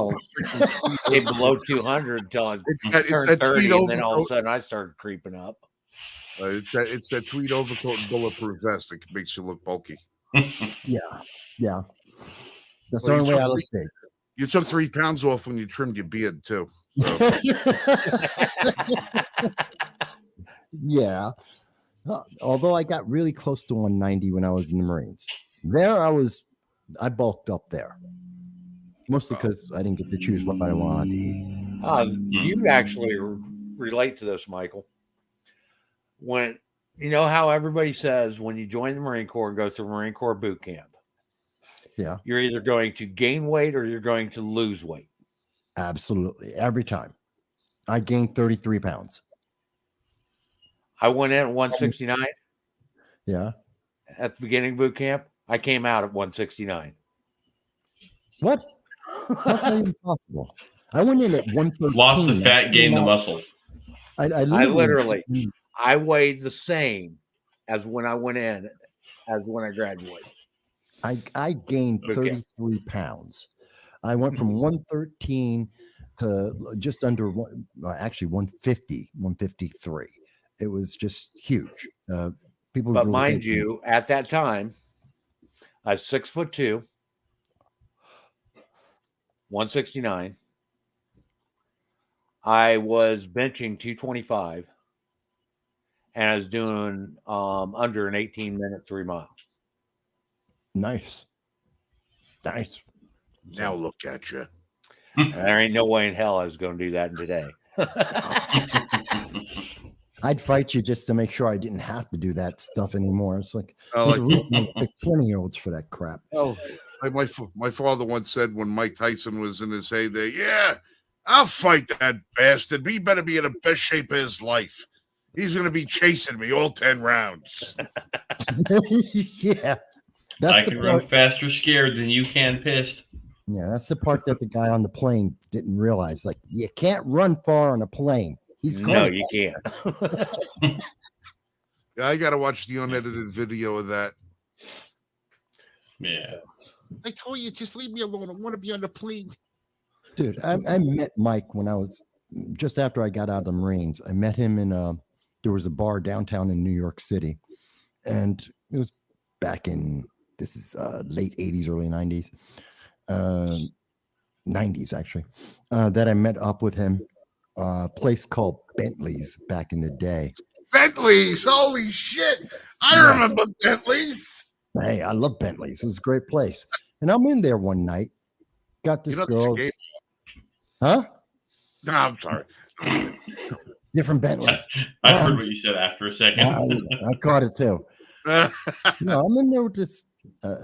It below 200 until it's that 30, tweed and then all of a overcoat. sudden I started creeping up. It's that tweed overcoat and bulletproof vest that makes you look bulky. Yeah. That's the only way I look big. You took 3 pounds off when you trimmed your beard too. So. Yeah. Although I got really close to 190 when I was in the Marines. There I bulked up there. Mostly because I didn't get to choose what I wanted to eat. You actually relate to this, Michael. When you know how everybody says when you join the Marine Corps and go through Marine Corps boot camp, yeah, you're either going to gain weight or you're going to lose weight. Absolutely, every time. I gained 33 pounds. I went in at 169. Yeah. At the beginning of boot camp, I came out at 169. What? That's not even possible. I went in at 113. Lost the fat, gained the muscle. I literally I weighed the same as when I went in as when I graduated. I gained 33 pounds. I went from 113 to just under actually 150, 153. It was just huge. People, but mind you, at that time, I was 6'2", 169. I was benching 225, and I was doing under an 18-minute 3 mile. Nice. Now look at you. There ain't no way in hell I was going to do that today. I'd fight you just to make sure I didn't have to do that stuff anymore. It's like, there's a reason they pick 20-year-olds for that crap. Oh, like my father once said when Mike Tyson was in his heyday, yeah, I'll fight that bastard. He better be in the best shape of his life. He's going to be chasing me all 10 rounds. Yeah. I can run faster scared than you can pissed. Yeah, that's the part that the guy on the plane didn't realize. Like, you can't run far on a plane. No, you can't. Yeah, I got to watch the unedited video of that. Yeah. I told you, just leave me alone. I want to be on the plane. Dude, I met Mike when I was just after I got out of the Marines. I met him in there was a bar downtown in New York City. And it was back in, this is late 80s, early 90s. 90s, actually. That I met up with him. A place called Bentley's back in the day. Bentley's, holy shit! I remember Bentley's. Hey, I love Bentley's. It was a great place. And I'm in there one night. Got this girl. Huh? No, I'm sorry. Different Bentleys. I heard what you said after a second. I caught it too. I'm in there with this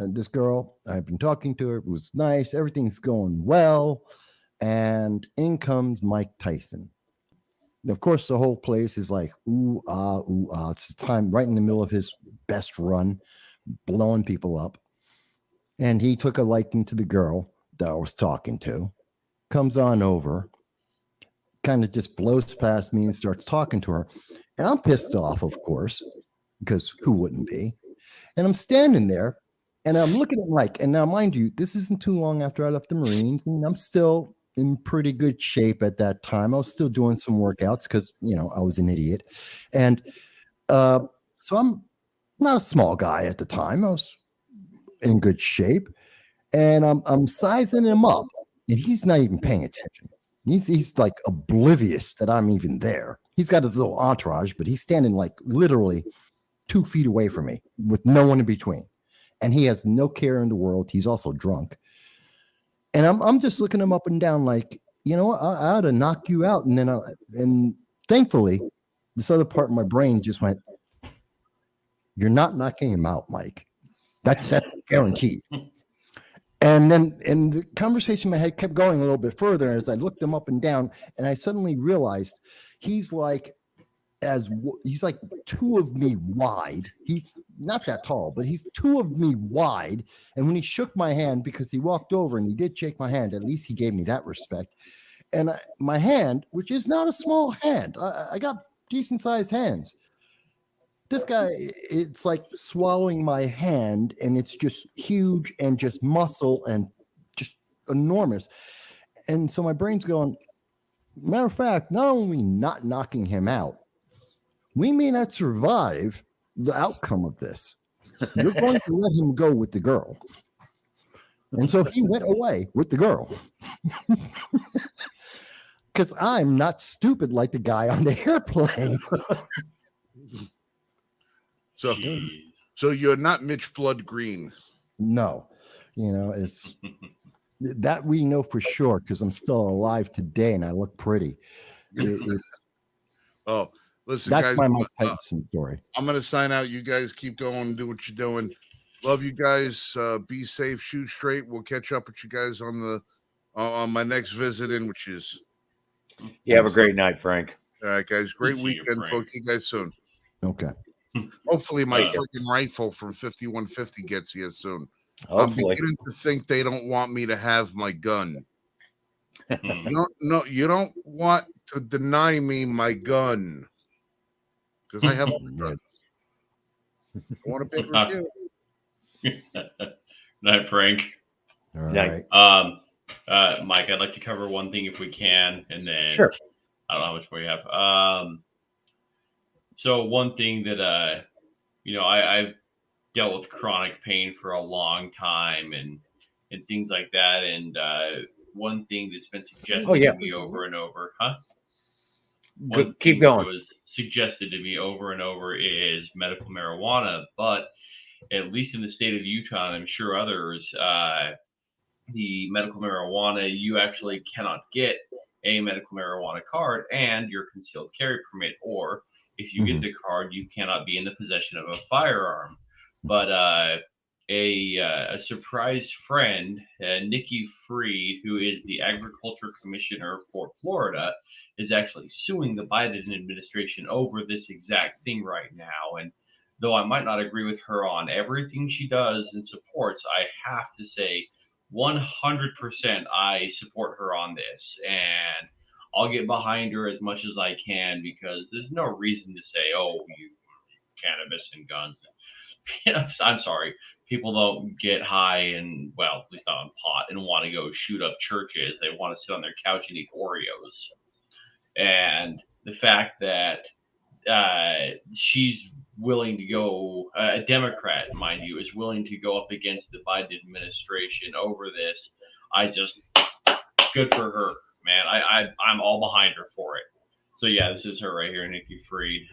this girl, I've been talking to her. It was nice. Everything's going well. And in comes Mike Tyson. Of course, the whole place is like, ooh, ah, ooh, ah. It's the time right in the middle of his best run, blowing people up. And he took a liking to the girl that I was talking to, comes on over, kind of just blows past me and starts talking to her. And I'm pissed off, of course, because who wouldn't be? And I'm standing there and I'm looking at Mike. And now, mind you, this isn't too long after I left the Marines, and I'm still in pretty good shape at that time. I was still doing some workouts because, I was an idiot. And so I'm not a small guy at the time. I was in good shape. And I'm sizing him up, and he's not even paying attention. He's like oblivious that I'm even there. He's got his little entourage, but he's standing like literally 2 feet away from me with no one in between. And he has no care in the world. He's also drunk. And I'm just looking him up and down like, I ought to knock you out. And then and thankfully, this other part of my brain just went, you're not knocking him out, Mike. That's guaranteed. And then the conversation in my head kept going a little bit further as I looked him up and down, and I suddenly realized he's like 2 of me wide. He's not that tall, but he's 2 of me wide. And when he shook my hand, because he walked over and he did shake my hand, at least he gave me that respect. And my hand, which is not a small hand, I got decent sized hands. This guy, it's like swallowing my hand, and it's just huge and just muscle and just enormous. And so my brain's going, matter of fact, not only not knocking him out, we may not survive the outcome of this. You're going to let him go with the girl. And so he went away with the girl. Because I'm not stupid like the guy on the airplane. So you're not Mitch Blood Green. No. It's that we know for sure because I'm still alive today and I look pretty. Oh, listen, that's guys. My Mike Tyson story. I'm going to sign out. You guys keep going and do what you're doing. Love you guys. Be safe. Shoot straight. We'll catch up with you guys on my next visit in, which is. You have a great night, Frank. All right, guys. Great weekend. Talk to you guys soon. Okay. Hopefully, my freaking rifle from 5150 gets here soon. Hopefully. I'm beginning to think they don't want me to have my gun. You don't want to deny me my gun because I have a gun. I want a big review. Night, Frank. All right. Mike, I'd like to cover one thing if we can, and then sure. I don't know how much more you have. So one thing that I've dealt with chronic pain for a long time and things like that, and one thing that's been suggested to me over and over, Keep going. Was suggested to me over and over is medical marijuana, but at least in the state of Utah, and I'm sure others, the medical marijuana, you actually cannot get a medical marijuana card and your concealed carry permit, or if you get the card, you cannot be in the possession of a firearm. But a surprise friend, Nikki Freed, who is the Agriculture Commissioner for Florida, is actually suing the Biden administration over this exact thing right now. And though I might not agree with her on everything she does and supports, I have to say 100% I support her on this. And I'll get behind her as much as I can because there's no reason to say, oh, you cannabis and guns. I'm sorry. People don't get high and, well, at least not on pot, and want to go shoot up churches. They want to sit on their couch and eat Oreos. And the fact that she's willing to go, a Democrat, mind you, is willing to go up against the Biden administration over this, good for her, man. I'm all behind her for it. So yeah, this is her right here, Nikki Freed.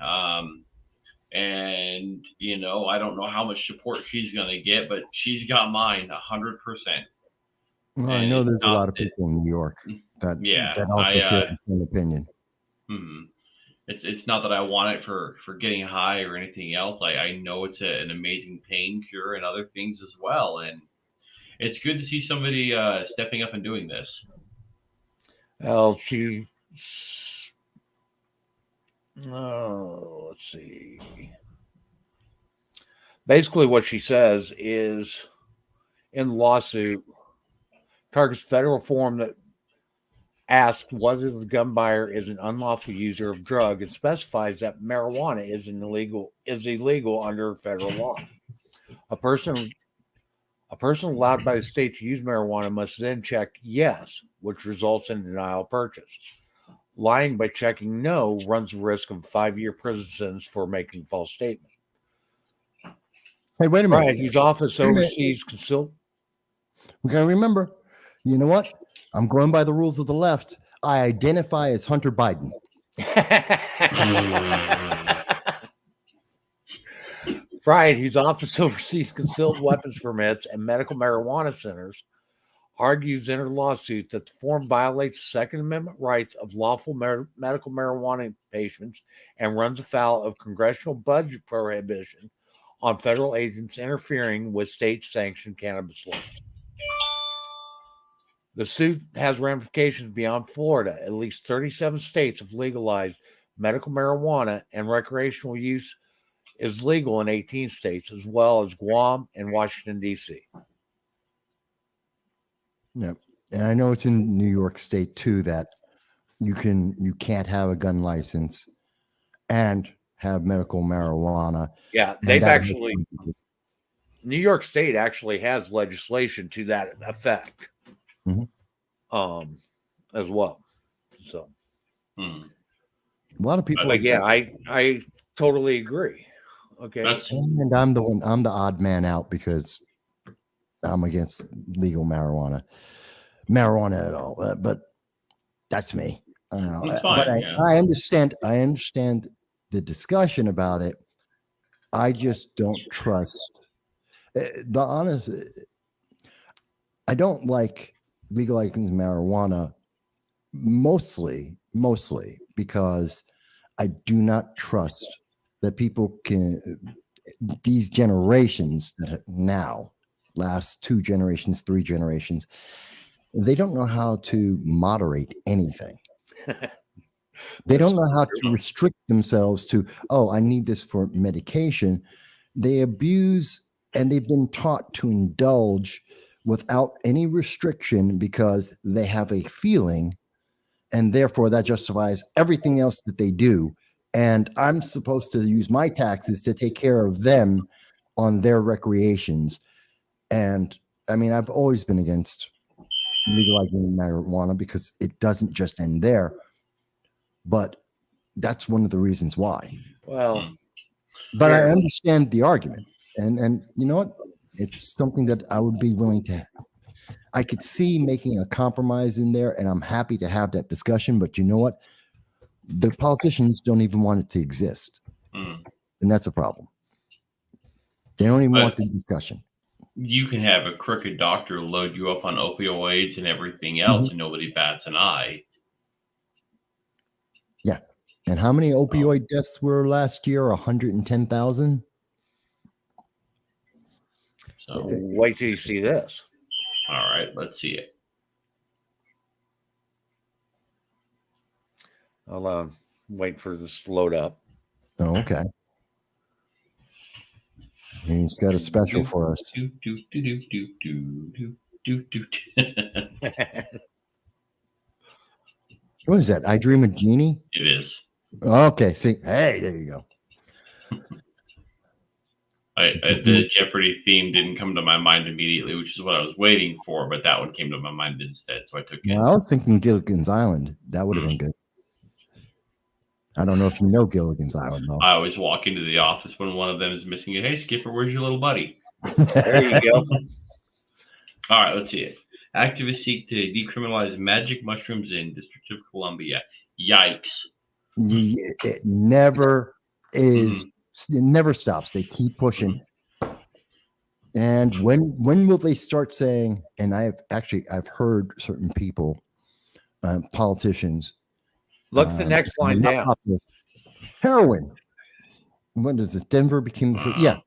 And I don't know how much support she's going to get, but she's got mine 100%. Well, I know there's a lot of people in New York that also share the same opinion. Mm-hmm. It's not that I want it for getting high or anything else. I know it's an amazing pain cure and other things as well, and it's good to see somebody stepping up and doing this. Well, let's see. Basically, what she says is in the lawsuit targets federal form that asks whether the gun buyer is an unlawful user of drug and specifies that marijuana is illegal under federal law. A person allowed by the state to use marijuana must then check yes, which results in denial of purchase. Lying by checking no runs the risk of a 5-year prison sentence for making a false statement. Hey, wait a minute. Right, whose office oversees concealed. We gotta remember, you know what? I'm going by the rules of the left. I identify as Hunter Biden. Fried, whose office oversees concealed weapons permits and medical marijuana centers, argues in her lawsuit that the form violates Second Amendment rights of lawful medical marijuana patients and runs afoul of congressional budget prohibition on federal agents interfering with state-sanctioned cannabis laws. The suit has ramifications beyond Florida. At least 37 states have legalized medical marijuana, and recreational use is legal in 18 states, as well as Guam and Washington, D.C. Yeah. And I know it's in New York State too that you can't have a gun license and have medical marijuana. Yeah, they've actually New York State actually has legislation to that effect. As well. So a lot of people, but yeah, I totally agree. Okay. And I'm the odd man out because I'm against legal marijuana at all. But that's me. That's fine, but yeah. I understand the discussion about it. I just don't trust I don't like legalizing marijuana mostly because I do not trust that people these generations that now last 2 generations, 3 generations, they don't know how to moderate anything. They don't know how to restrict themselves to, I need this for medication. They abuse, and they've been taught to indulge without any restriction because they have a feeling, and therefore that justifies everything else that they do. And I'm supposed to use my taxes to take care of them on their recreations. And I mean, I've always been against legalizing marijuana because it doesn't just end there. But that's one of the reasons why. Well, but I understand the argument. And you know what? It's something that I would be willing to. I could see making a compromise in there, and I'm happy to have that discussion. But you know what? The politicians don't even want it to exist. And that's a problem. They don't even want this discussion. You can have a crooked doctor load you up on opioids and everything else, and nobody bats an eye. Yeah. And how many opioid deaths were last year? 110,000? So wait till you see this. All right, let's see it. I'll wait for this to load up. Oh, okay. He's got a special for us. What is that? I Dream of Jeannie? It is. Okay. See, hey, there you go. The Jeopardy theme didn't come to my mind immediately, which is what I was waiting for, but that one came to my mind instead, so I took it. I was thinking Gilligan's Island. That would have been good. I don't know if you know Gilligan's Island, though. I always walk into the office when one of them is missing it. Hey, Skipper, where's your little buddy? There you go. All right, let's see it. Activists seek to decriminalize magic mushrooms in District of Columbia. Yikes. It never is. It never stops. They keep pushing. And when will they start saying, and I've heard certain people, politicians. Look at the next line down. Heroin. When does this? Denver became the first. Yeah.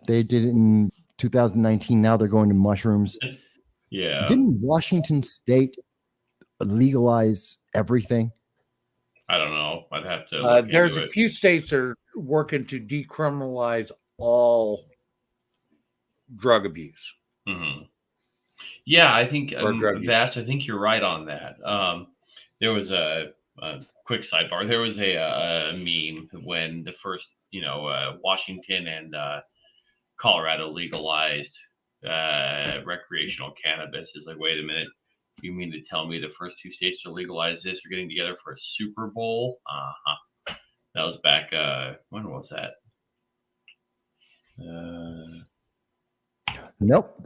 They did it in 2019. Now they're going to mushrooms. Yeah. Didn't Washington State legalize everything? I don't know. I'd have to look There's into a it. few states that are working to decriminalize all drug abuse. Mm-hmm. Yeah, I think Or drug use. Vass, I think you're right on that. There was a quick sidebar. There was a meme when the first, Washington and Colorado legalized recreational cannabis. Is like, wait a minute, you mean to tell me the first two states to legalize this are getting together for a Super Bowl? That was back. When was that? Nope.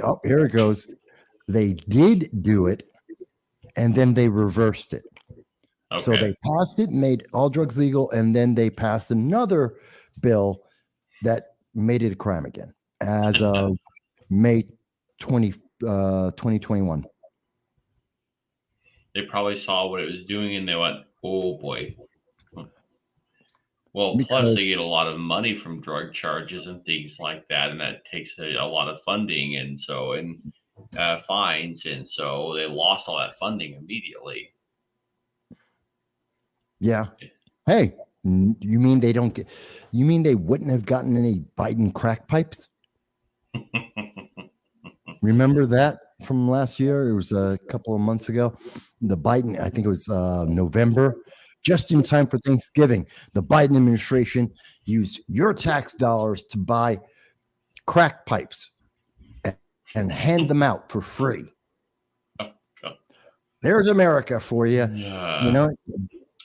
Oh, here it goes. They did do it, and then they reversed it. Okay. So they passed it, made all drugs legal, and then they passed another bill that made it a crime again as of May 2021. They probably saw what it was doing and they went, oh boy. Well, plus they get a lot of money from drug charges and things like that, and that takes a lot of funding and fines, and so they lost all that funding immediately. Yeah. Hey, you mean they don't get? You mean they wouldn't have gotten any Biden crack pipes? Remember that from last year? It was a couple of months ago. The Biden, I think it was November, just in time for Thanksgiving. The Biden administration used your tax dollars to buy crack pipes and hand them out for free. There's America for you. You know,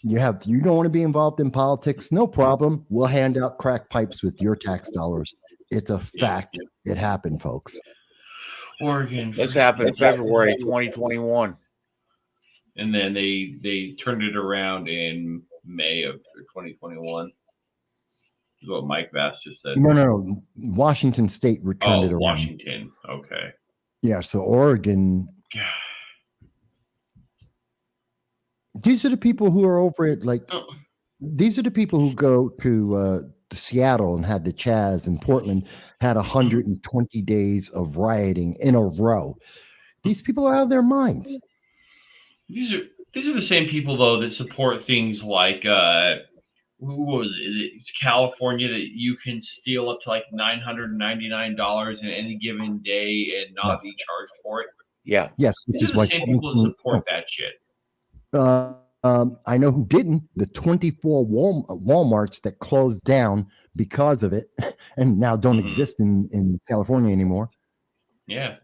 you don't want to be involved in politics? No problem. We'll hand out crack pipes with your tax dollars. It's a fact. It happened, folks. Oregon. This happened in February 2021. And then they turned it around in May of 2021. Is what Mike Vass just said. No. Washington State returned it around. Washington. Okay. Yeah, so Oregon. These are the people who are over it. Like, these are the people who go to Seattle and had the Chaz, and Portland had 120 days of rioting in a row. These people are out of their minds. These are the same people though that support things like it's California, that you can steal up to like $999 in any given day and not be charged for it. Yeah. Yes, which is why some people support that shit. I know who didn't. The 24 Walmarts that closed down because of it and now don't exist in California anymore. Yeah.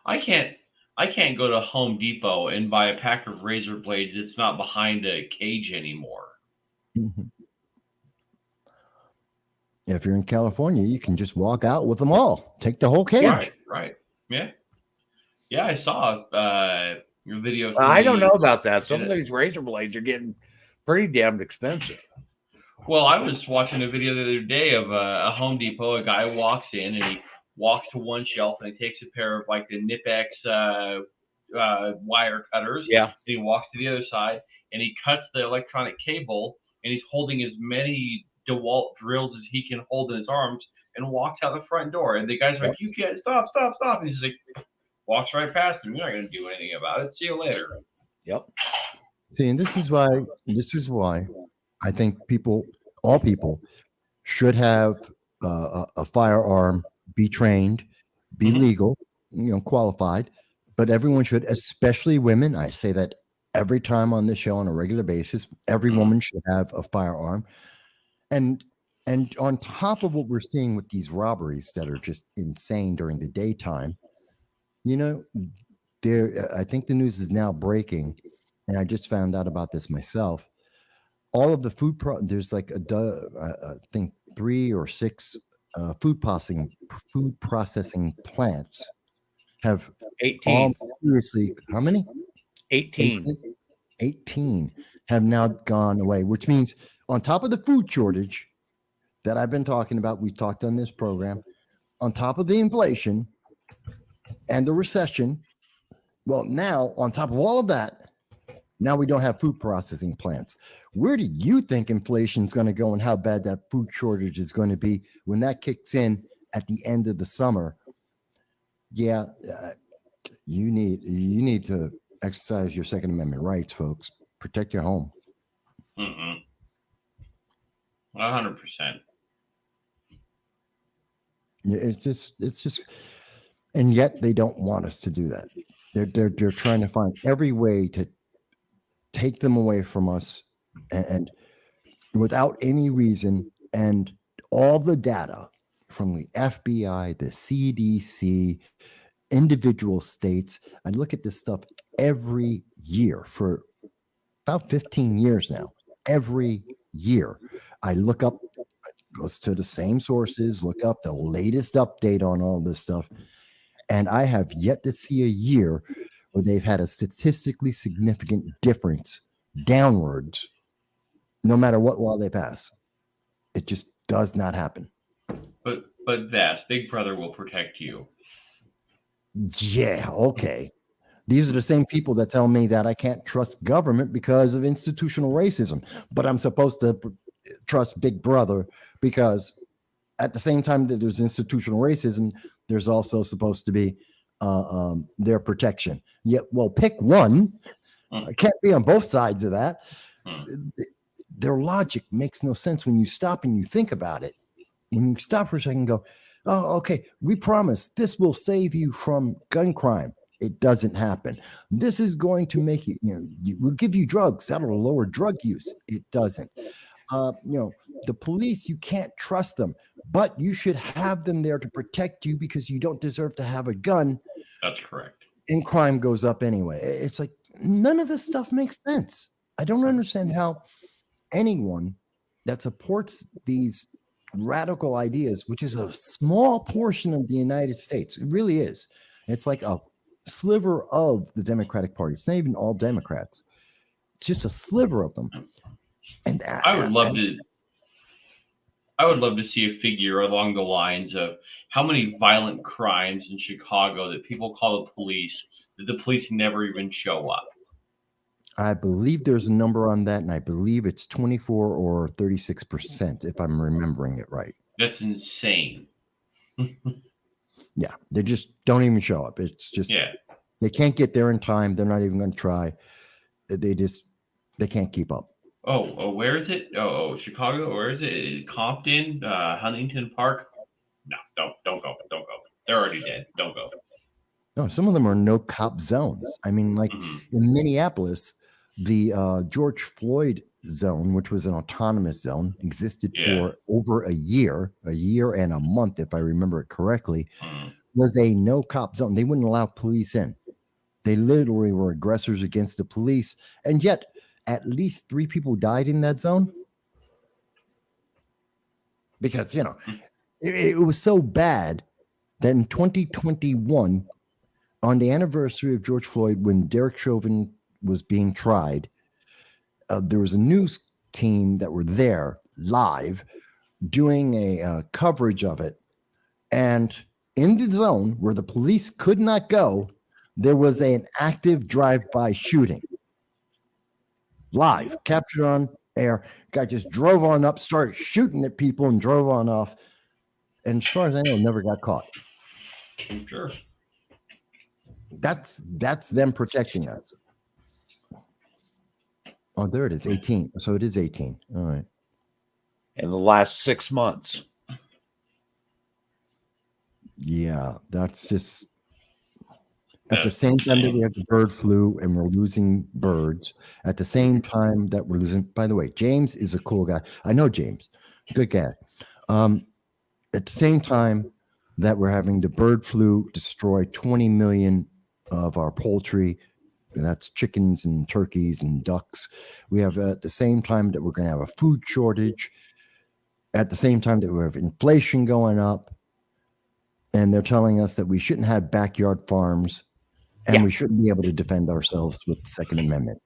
I can't go to Home Depot and buy a pack of razor blades. It's not behind a cage anymore. Mm-hmm. If you're in California, you can just walk out with them all. Take the whole cage. Right. Yeah. Yeah, I saw your video. I don't know about that. Some of these razor blades are getting pretty damn expensive. Well, I was watching a video the other day of a Home Depot. A guy walks in and he walks to one shelf and he takes a pair of like the Nipex wire cutters. Yeah. And he walks to the other side and he cuts the electronic cable, and he's holding as many DeWalt drills as he can hold in his arms and walks out the front door. And the guy's like, "You can't stop. And he's like, walks right past him. You're not going to do anything about it. See you later." Yep. See, and this is why I think all people should have a firearm, be trained, be legal, qualified, but everyone should, especially women. I say that every time on this show on a regular basis. Every woman should have a firearm. And on top of what we're seeing with these robberies that are just insane during the daytime, I think the news is now breaking, and I just found out about this myself. All of the there's like I think 3 or 6 food processing plants have 18. Seriously, how many? 18. 18 have now gone away, which means on top of the food shortage that I've been talking about, we've talked on this program, on top of the inflation and the recession, well, now on top of all of that, Now we don't have food processing plants. Where do you think inflation is going to go and how bad that food shortage is going to be when that kicks in at the end of the summer? Yeah, you need to exercise your Second Amendment rights, folks. Protect your home. 100%. It's just, and yet they don't want us to do that. They're trying to find every way to take them away from us, and without any reason. And all the data from the FBI, the CDC, individual states. I look at this stuff every year for about 15 years now. Every year, I look up, goes to the same sources, look up the latest update on all this stuff. And I have yet to see a year where they've had a statistically significant difference downwards, no matter what law they pass. It just does not happen. But Vast, Big Brother will protect you. Yeah, okay. These are the same people that tell me that I can't trust government because of institutional racism, but I'm supposed to trust Big Brother because at the same time that there's institutional racism, there's also supposed to be their protection. Yeah, well, pick one. I can't be on both sides of that. Their logic makes no sense when you stop and you think about it. When you stop for a second and go, oh, okay, we promise this will save you from gun crime. It doesn't happen. This is going to make you, we'll give you drugs. That'll lower drug use. It doesn't. The police, you can't trust them, but you should have them there to protect you because you don't deserve to have a gun. That's correct. And crime goes up anyway. It's like none of this stuff makes sense. I don't understand how anyone that supports these radical ideas, which is a small portion of the United States, it really is. It's like a sliver of the Democratic Party. It's not even all Democrats. It's just a sliver of them. And I would love to see a figure along the lines of how many violent crimes in Chicago that people call the police, that the police never even show up. I believe there's a number on that, and I believe it's 24 or 36%, if I'm remembering it right. That's insane. Yeah, they just don't even show up. It's just, they can't get there in time. They're not even going to try. They can't keep up. Oh, where is it? Oh, Chicago. Where is it? Compton, Huntington Park. No, don't go. They're already dead. Don't go. No, some of them are no cop zones. I mean, like in Minneapolis, the George Floyd zone, which was an autonomous zone, existed for over a year and a month, if I remember it correctly, was a no cop zone. They wouldn't allow police in. They literally were aggressors against the police. And yet at least 3 people died in that zone. Because, it was so bad that in 2021, on the anniversary of George Floyd, when Derek Chauvin was being tried, there was a news team that were there live doing a coverage of it. And in the zone where the police could not go, there was an active drive-by shooting. Live, captured on air. Guy just drove on up, started shooting at people and drove on off. And as far as I know, never got caught. Sure. That's them protecting us. Oh, there it is, 18. So it is 18. All right. In the last 6 months. Yeah, that's just at the same time that we have the bird flu and we're losing birds, at the same time that we're losing, by the way, James is a cool guy. I know James, good guy. At the same time that we're having the bird flu destroy 20 million of our poultry, and that's chickens and turkeys and ducks. We have at the same time that we're going to have a food shortage, at the same time that we have inflation going up, and they're telling us that we shouldn't have backyard farms and we shouldn't be able to defend ourselves with the Second Amendment.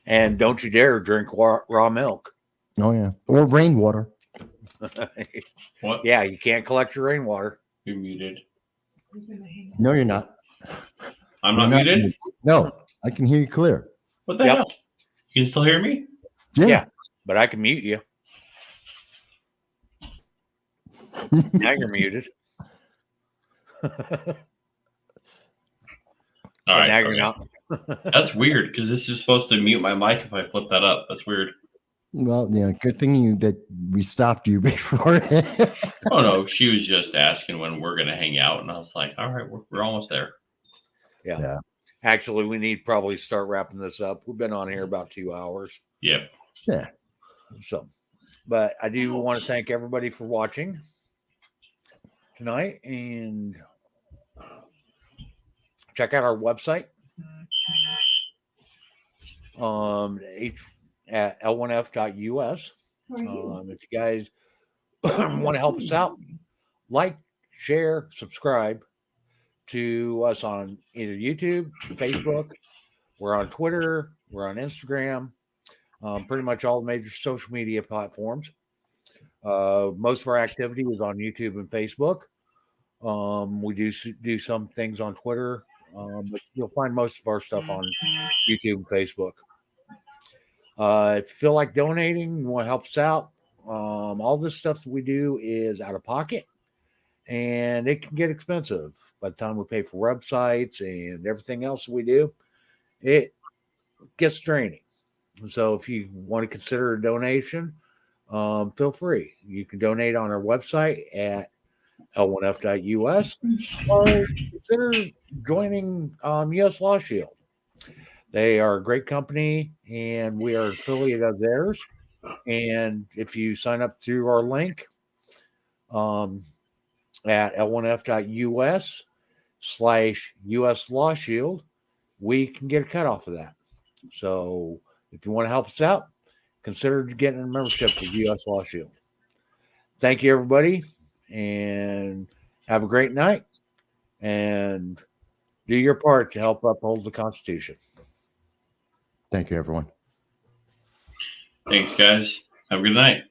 And don't you dare drink raw milk. Oh, yeah. Or rainwater. What? Yeah, you can't collect your rainwater. You're muted. No, you're not. I'm not muted? No, I can hear you clear. What the hell? You can still hear me? Yeah. But I can mute you. Now you're muted. All right. Now you're not. That's weird because this is supposed to mute my mic if I flip that up. That's weird. Well, yeah, good thing that we stopped you before. Oh no, she was just asking when we're gonna hang out, and I was like, all right, we're almost there. Yeah. Actually, we need probably start wrapping this up. We've been on here about 2 hours. Yep. Yeah. So, but I do want to thank everybody for watching tonight, and check out our website at L1F.us. If you guys want to help us out, like, share, subscribe to us on either YouTube, Facebook. We're on Twitter. We're on Instagram. Pretty much all the major social media platforms. Most of our activity is on YouTube and Facebook. We do some things on Twitter, but you'll find most of our stuff on YouTube and Facebook. If you feel like donating, you want to help us out, all this stuff that we do is out of pocket, and it can get expensive. By the time we pay for websites and everything else we do, it gets draining. So if you want to consider a donation, feel free. You can donate on our website at L1F.us, or consider joining US Law Shield. They are a great company, and we are an affiliate of theirs. And if you sign up through our link at L1F.us/US Law Shield, we can get a cut off of that. So if you want to help us out, consider getting a membership with US Law Shield. Thank you, everybody, and have a great night, and do your part to help uphold the Constitution. Thank you, everyone. Thanks, guys. Have a good night.